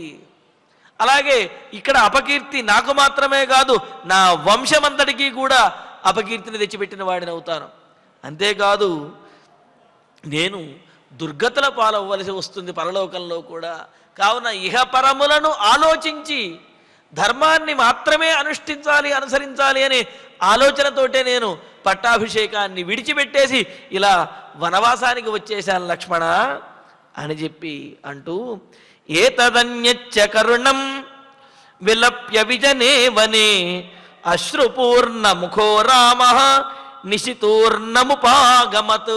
అలాగే ఇక్కడ అపకీర్తి నాకు మాత్రమే కాదు, నా వంశమంతటికీ కూడా అపకీర్తిని తెచ్చిపెట్టిన వాడిని అవుతాను. అంతేకాదు నేను దుర్గతుల పాలవ్వలసి వస్తుంది పరలోకంలో కూడా. కావున ఇహపరములను ఆలోచించి ధర్మాన్ని మాత్రమే అనుష్ఠించాలి, అనుసరించాలి అనే ఆలోచనతోటే నేను పట్టాభిషేకాన్ని విడిచిపెట్టేసి ఇలా వనవాసానికి వచ్చేశాను లక్ష్మణ అని చెప్పి అంటూ, ఏతదన్యచ్చ కరుణం విలప్య విజనే వనే అశ్రుపూర్ణ ముఖో రామ నిశితూర్ణముపాగమత్.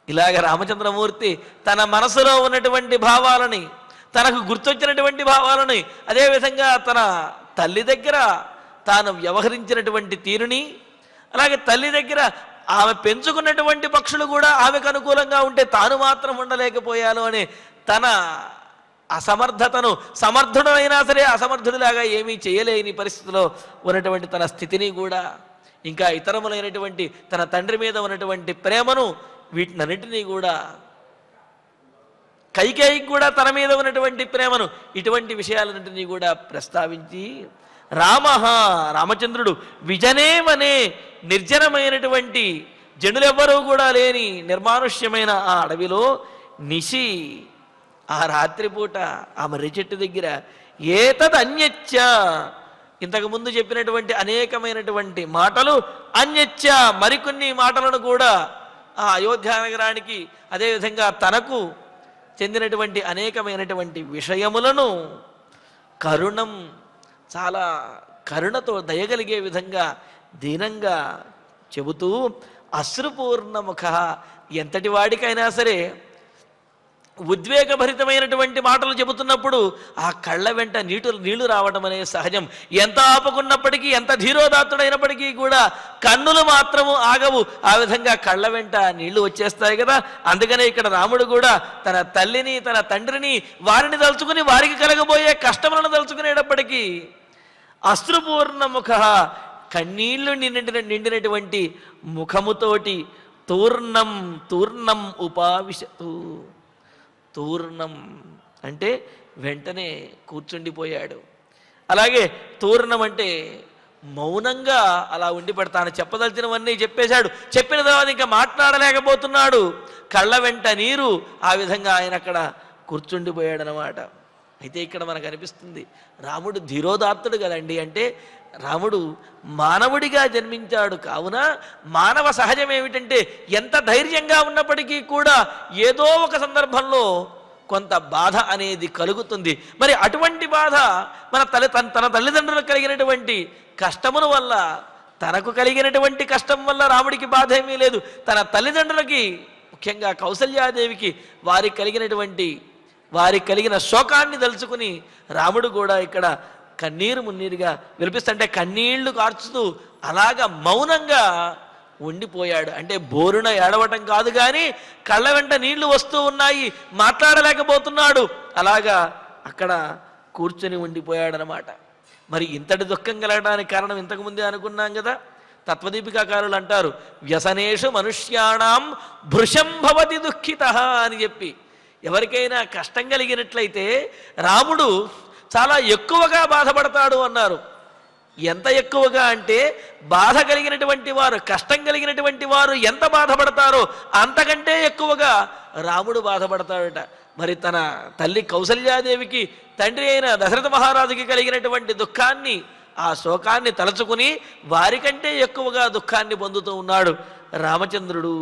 ఇలాగ రామచంద్రమూర్తి తన మనసులో ఉన్నటువంటి భావాలని, తనకు గుర్తొచ్చినటువంటి భావాలని, అదేవిధంగా తన తల్లి దగ్గర తాను వ్యవహరించినటువంటి తీరుని, అలాగే తల్లి దగ్గర ఆమె పెంచుకున్నటువంటి పక్షులు కూడా ఆమెకు అనుకూలంగా ఉంటే తాను మాత్రం ఉండలేకపోయాను అనే తన అసమర్థతను, సమర్థుడైనా సరే అసమర్థుడిలాగా ఏమీ చేయలేని పరిస్థితిలో ఉన్నటువంటి తన స్థితిని కూడా, ఇంకా ఇతరములైనటువంటి తన తండ్రి మీద ఉన్నటువంటి ప్రేమను, వీటినన్నింటినీ కూడా, కైకేయికి కూడా తన మీద ఉన్నటువంటి ప్రేమను, ఇటువంటి విషయాలన్నింటినీ కూడా ప్రస్తావించి రామచంద్రుడు విజనేమనే నిర్జనమైనటువంటి జనులెవ్వరూ కూడా లేని నిర్మానుష్యమైన ఆ అడవిలో నిశి, ఆ రాత్రిపూట ఆ మర్రి చెట్టు దగ్గర ఏతద్ అన్యచ్చ, ఇంతకుముందు చెప్పినటువంటి అనేకమైనటువంటి మాటలు అన్యచ్చ మరికొన్ని మాటలను కూడా ఆ అయోధ్య నగరానికి, అదేవిధంగా తనకు చెందినటువంటి అనేకమైనటువంటి విషయములను కరుణం, చాలా కరుణతో దయగలిగే విధంగా దీనంగా చెబుతూ, అశ్రుపూర్ణముఖ, ఎంతటి వాడికైనా సరే ఉద్వేగభరితమైనటువంటి మాటలు చెబుతున్నప్పుడు ఆ కళ్ళ వెంట నీళ్లు రావడం అనేది సహజం. ఎంత ఆపుకున్నప్పటికీ, ఎంత ధీరోదాత్తుడైనప్పటికీ కూడా కన్నులు మాత్రము ఆగవు. ఆ విధంగా కళ్ళ వెంట నీళ్లు వచ్చేస్తాయి కదా. అందుకనే ఇక్కడ రాముడు కూడా తన తల్లిని, తన తండ్రిని, వారిని తలుచుకుని వారికి కలగబోయే కష్టములను తలుచుకునేటప్పటికీ అశ్రుపూర్ణముఖ, కన్నీళ్లు నిండినటువంటి ముఖముతోటి తూర్ణం ఉపావిశతు, తూర్ణం అంటే వెంటనే కూర్చుండిపోయాడు. అలాగే తూర్ణం అంటే మౌనంగా అలా ఉండిపడతాను, చెప్పదలిచినవన్నీ చెప్పేశాడు. చెప్పిన తర్వాత ఇంకా మాట్లాడలేకపోతున్నాడు, కళ్ళ వెంట నీరు, ఆ విధంగా ఆయన అక్కడ కూర్చుండిపోయాడు అన్నమాట. అయితే ఇక్కడ మనకు అనిపిస్తుంది రాముడు ధీరోదాత్తుడు కదండి అంటే, రాముడు మానవుడిగా జన్మించాడు. కావున మానవ సహజం ఏమిటంటే ఎంత ధైర్యంగా ఉన్నప్పటికీ కూడా ఏదో ఒక సందర్భంలో కొంత బాధ అనేది కలుగుతుంది. మరి అటువంటి బాధ తన తల్లిదండ్రులకు కలిగినటువంటి కష్టముల వల్ల, తనకు కలిగినటువంటి కష్టం వల్ల రాముడికి బాధ ఏమీ లేదు. తన తల్లిదండ్రులకి, ముఖ్యంగా కౌసల్యాదేవికి వారికి కలిగినటువంటి వారికి కలిగిన శోకాన్ని తలుచుకుని రాముడు కూడా ఇక్కడ కన్నీరు మున్నీరుగా విలిపిస్తుంటే కన్నీళ్లు కార్చుతూ అలాగా మౌనంగా ఉండిపోయాడు. అంటే బోరున ఏడవటం కాదు కానీ కళ్ళ వెంట నీళ్లు వస్తూ ఉన్నాయి, మాట్లాడలేకపోతున్నాడు. అలాగా అక్కడ కూర్చొని ఉండిపోయాడు అనమాట. మరి ఇంతటి దుఃఖం కలగడానికి కారణం ఇంతకుముందే అనుకున్నాం కదా. తత్వదీపికాకారులు అంటారు, వ్యసనేషు మనుష్యాణం భృశం భవతి దుఃఖితః అని చెప్పి. ఎవరికైనా కష్టం కలిగినట్లయితే రాముడు చాలా ఎక్కువగా బాధపడతాడు అన్నారు. ఎంత ఎక్కువగా అంటే బాధ కలిగినటువంటి వారు, కష్టం కలిగినటువంటి వారు ఎంత బాధపడతారో అంతకంటే ఎక్కువగా రాముడు బాధపడతాడట. మరి తన తల్లి కౌసల్యాదేవికి తండ్రి అయిన దశరథ మహారాజుకి కలిగినటువంటి దుఃఖాన్ని, ఆ శోకాన్ని తలచుకుని వారికంటే ఎక్కువగా దుఃఖాన్ని పొందుతూ ఉన్నాడు రామచంద్రుడు.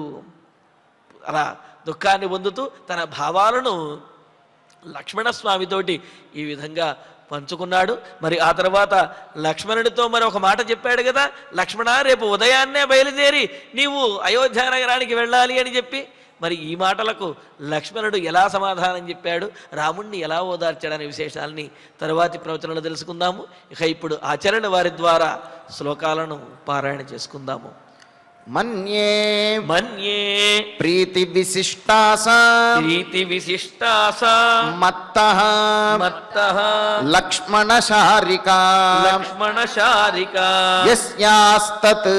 అలా దుఃఖాన్ని పొందుతూ తన భావాలను లక్ష్మణస్వామితోటి ఈ విధంగా పంచుకున్నాడు. మరి ఆ తర్వాత లక్ష్మణుడితో మరి ఒక మాట చెప్పాడు కదా, లక్ష్మణ రేపు ఉదయాన్నే బయలుదేరి నీవు అయోధ్య నగరానికి వెళ్ళాలి అని చెప్పి. మరి ఈ మాటలకు లక్ష్మణుడు ఎలా సమాధానం చెప్పాడు, రాముణ్ణి ఎలా ఓదార్చాడనే విశేషాలని తరువాతి ప్రవచనంలో తెలుసుకుందాము. ఇక ఇప్పుడు ఆచరణ వారి ద్వారా శ్లోకాలను పారాయణ చేసుకుందాము. మన్యే మన్యే ప్రీతి విశిష్టాసా ప్రీతి విశిష్టాసా మత్తః మత్తః లక్ష్మణ శారికా లక్ష్మణ శారికా యస్యాస్తత్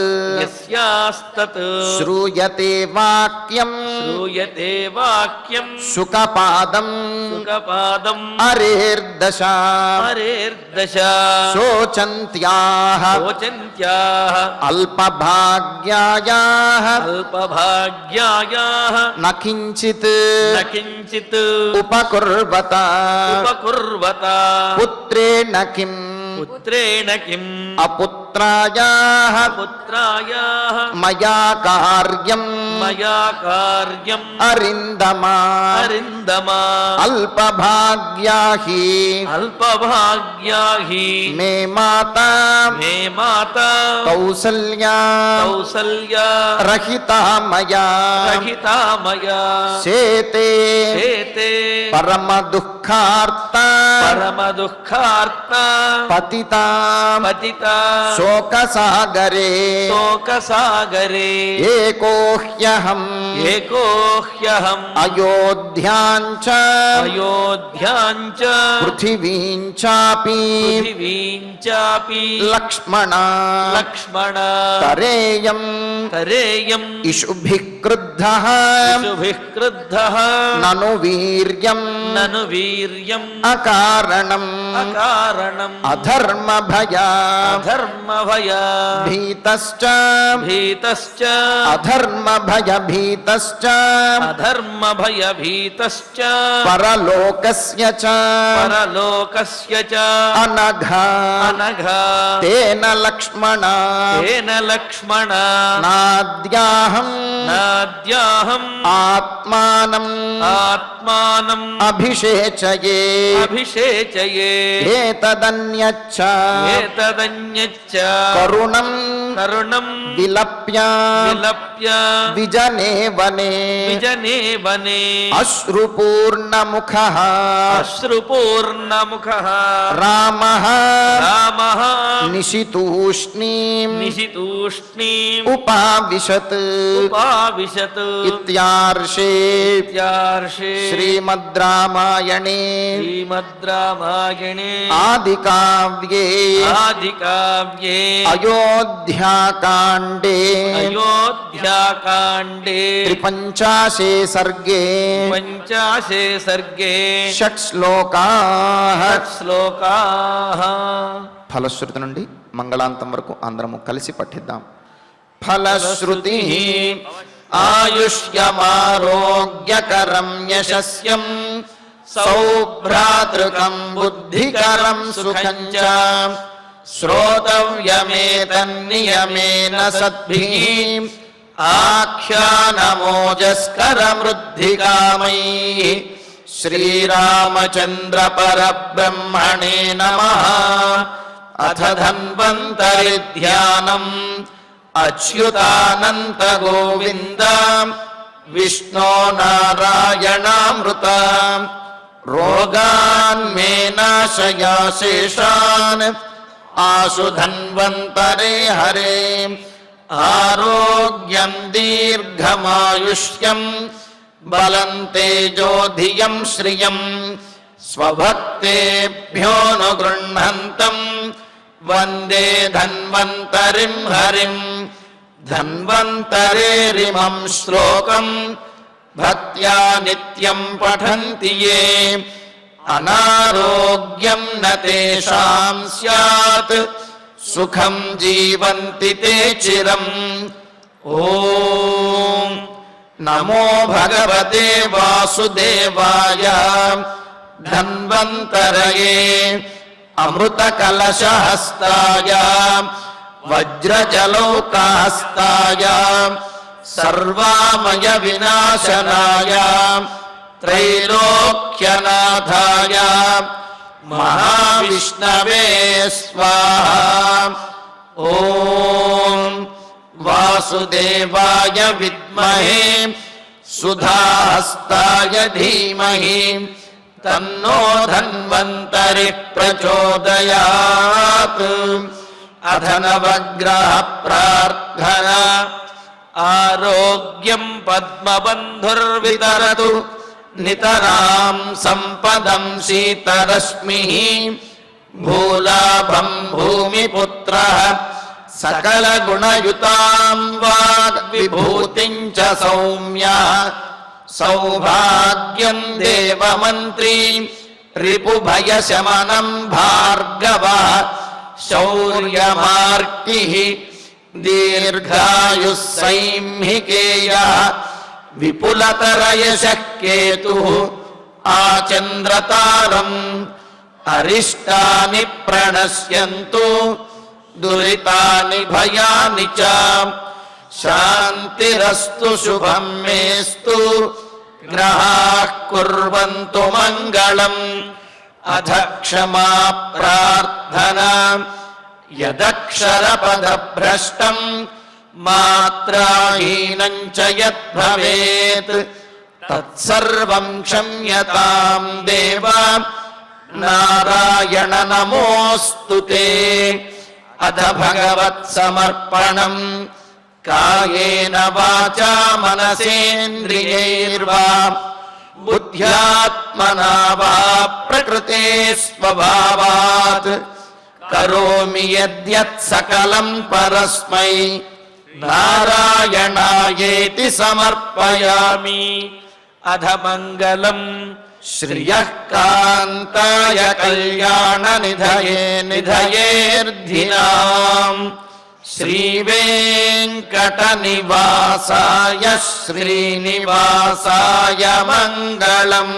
యస్యాస్తత్ శ్రూయతే వాక్యం శ్రూయతే వాక్యం సుఖపాదం సుఖపాదం అరేర్దశ హరేర్దశ శోచంత్యాః శోచంత్యాః అల్పభాగ్యాయాః అల్పభాగ్యాయాః న కించిత్ న కించిత్ ఉపకుర్వత ఉపకుర్వత పుత్రేణ కిం పుత్రేణ కిం అపుత్రాయాః పుత్రాయాః మయా కార్యం మయా కార్యం అరిందమా అరిందమా అల్పభాగ్యా హి అల్పభాగ్యా హి మే మాతా మే మాతా కౌసల్యా కౌసల్యా రహితా మయా రహితా మయా శేతే శేతే పరమ దుఃఖార్త పరమ దుఃఖార్త పతితా పతితా శోకసాగరే శోకసాగరే ఏకోహ్యహం ఏకోహ్యహం అయోధ్యాం చ అయోధ్యాం చ పృథివీం చాపి పృథివీం చాపి లక్ష్మణ లక్ష్మణ తరేయం తరేయం ఇషుభిః క్రుద్ధః శుభిః క్రుద్ధః నను వీర్యం నను వీర్యం అకారణం అకారణం అధర్మ భయా అధర్మ భయ భీతశ్చ భీతశ్చ అధర్మ భయ భీతశ్చ అధర్మ భయ భీతశ్చ పరలోకస్య చ పరలోకస్య చ అనఘ అనఘ తేన లక్ష్మణ తేన లక్ష్మణ నాద్యాహం నాద్యాహం ఆత్మానం ఆత్మానం అభిషేచయే అభిషేచయే ఏతదన్యచ్చ ఏతదన్యచ్చ కరుణం కరుణం విలప్య విలప్య విజనే వనే విజనే వనే అశ్రుపూర్ణముఖః అశ్రుపూర్ణముఖః రామః రామః నిశితూష్ణీం నిశితూష్ణీం ఉపావిశత్ ఉపావిశత్ ఇత్యార్షే ఇత్యార్షే శ్రీమద్ రామాయణే శ్రీమద్ రామాయణే ఆదికావ్యే ఆదికావ్యే అయోధ్యాకాండే అయోధ్యాకాండే త్రిపంచాశే సర్గే పంచాశే సర్గే షట్ శ్లోకాః శ్లోకాః. ఫలశ్రుతి నుండి మంగళాంతం వరకు అందరము కలిసి పఠిద్దాం. ఫలశ్రుతి ఆయుష్యమారోగ్యకరం యశస్యం సౌభ్రాతృకం బుద్ధికరం సుఖం చ శ్రోతవ్యమేతన్నియమేన సద్భిః ఆఖ్యానమోజస్కరమృద్ధికామైః శ్రీరామచంద్ర పరబ్రహ్మణే నమః. అథ ధన్వంతరి ధ్యానం అచ్యుతానంత గోవింద విష్ణో నారాయణామృత రోగాన్ మే నాశయా శేషాన్ ఆశు ధన్వంతరే హరే ఆరోగ్యం దీర్ఘమాయుష్యం బలం తేజోధియం శ్రియం స్వభక్తేభ్యోను గృహంతం వందే ధన్వంతరిం హరిం ధన్వంతరేరిమం శ్లోకం భక్త్యా నిత్యం పఠంతి యే అనారోగ్యం న తేషాం స్యాత్ సుఖం జీవంతి తే చిరం. ఓం నమో భగవతే వాసుదేవాయ ధన్వంతరయే అమృతకలశహస్తాయ వజ్రజలౌకహస్తాయ సర్వామయ వినాశనాయ త్రైలోక్యనాథాయ మహావిష్ణవే స్వాహా. ఓం వాసుదేవాయ విద్మహే సుధాహస్తాయ ధీమహి తన్నో ధన్వంతరి ప్రచోదయాత్. అథ నవగ్రహ ప్రార్థన. ఆరోగ్యం పద్మబంధుర్వితరతు నితరాం సంపదం శీతరశ్మిః భూలాభం భూమిపుత్రః సకల గుణయుతాం వాగ్విభూతిం చ సౌమ్యః సౌభాగ్యం దేవమంత్రీ రిపుభయశమనం భార్గవః శౌర్యమార్కిః దీర్ఘాయుః సైంహికేయః విపులతరయశః కేతుః ఆచంద్రతారం. అరిష్టాని ప్రణశ్యంతు దురితాని భయాని చ శాంతిరస్తు శుభం మేస్తు గ్రహాః కుర్వంతు మంగళం. అథ క్షమా ప్రార్థనా. యదక్షరపదభ్రష్టం మాత్రాహీనం చ యద్భవేత్ తత్సర్వం క్షమ్యతాం దేవ నారాయణ నమోऽస్తు. అథ భగవత్సమర్పణం. కాయేన వాచా మనసేంద్రియైర్వా బుద్ధ్యాత్మనా వా ప్రకృతే స్వభావాత్ కరోమి యద్యత్ సకలం పరస్మై నారాయణాయేతి సమర్పయామి. అధ మంగళం శ్రియః కాంతాయ కళ్యాణ నిధయే నిధయేర్ధినాం శ్రీవేంకట నివాసాయ శ్రీనివాసాయ మంగళం.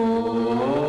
ఓం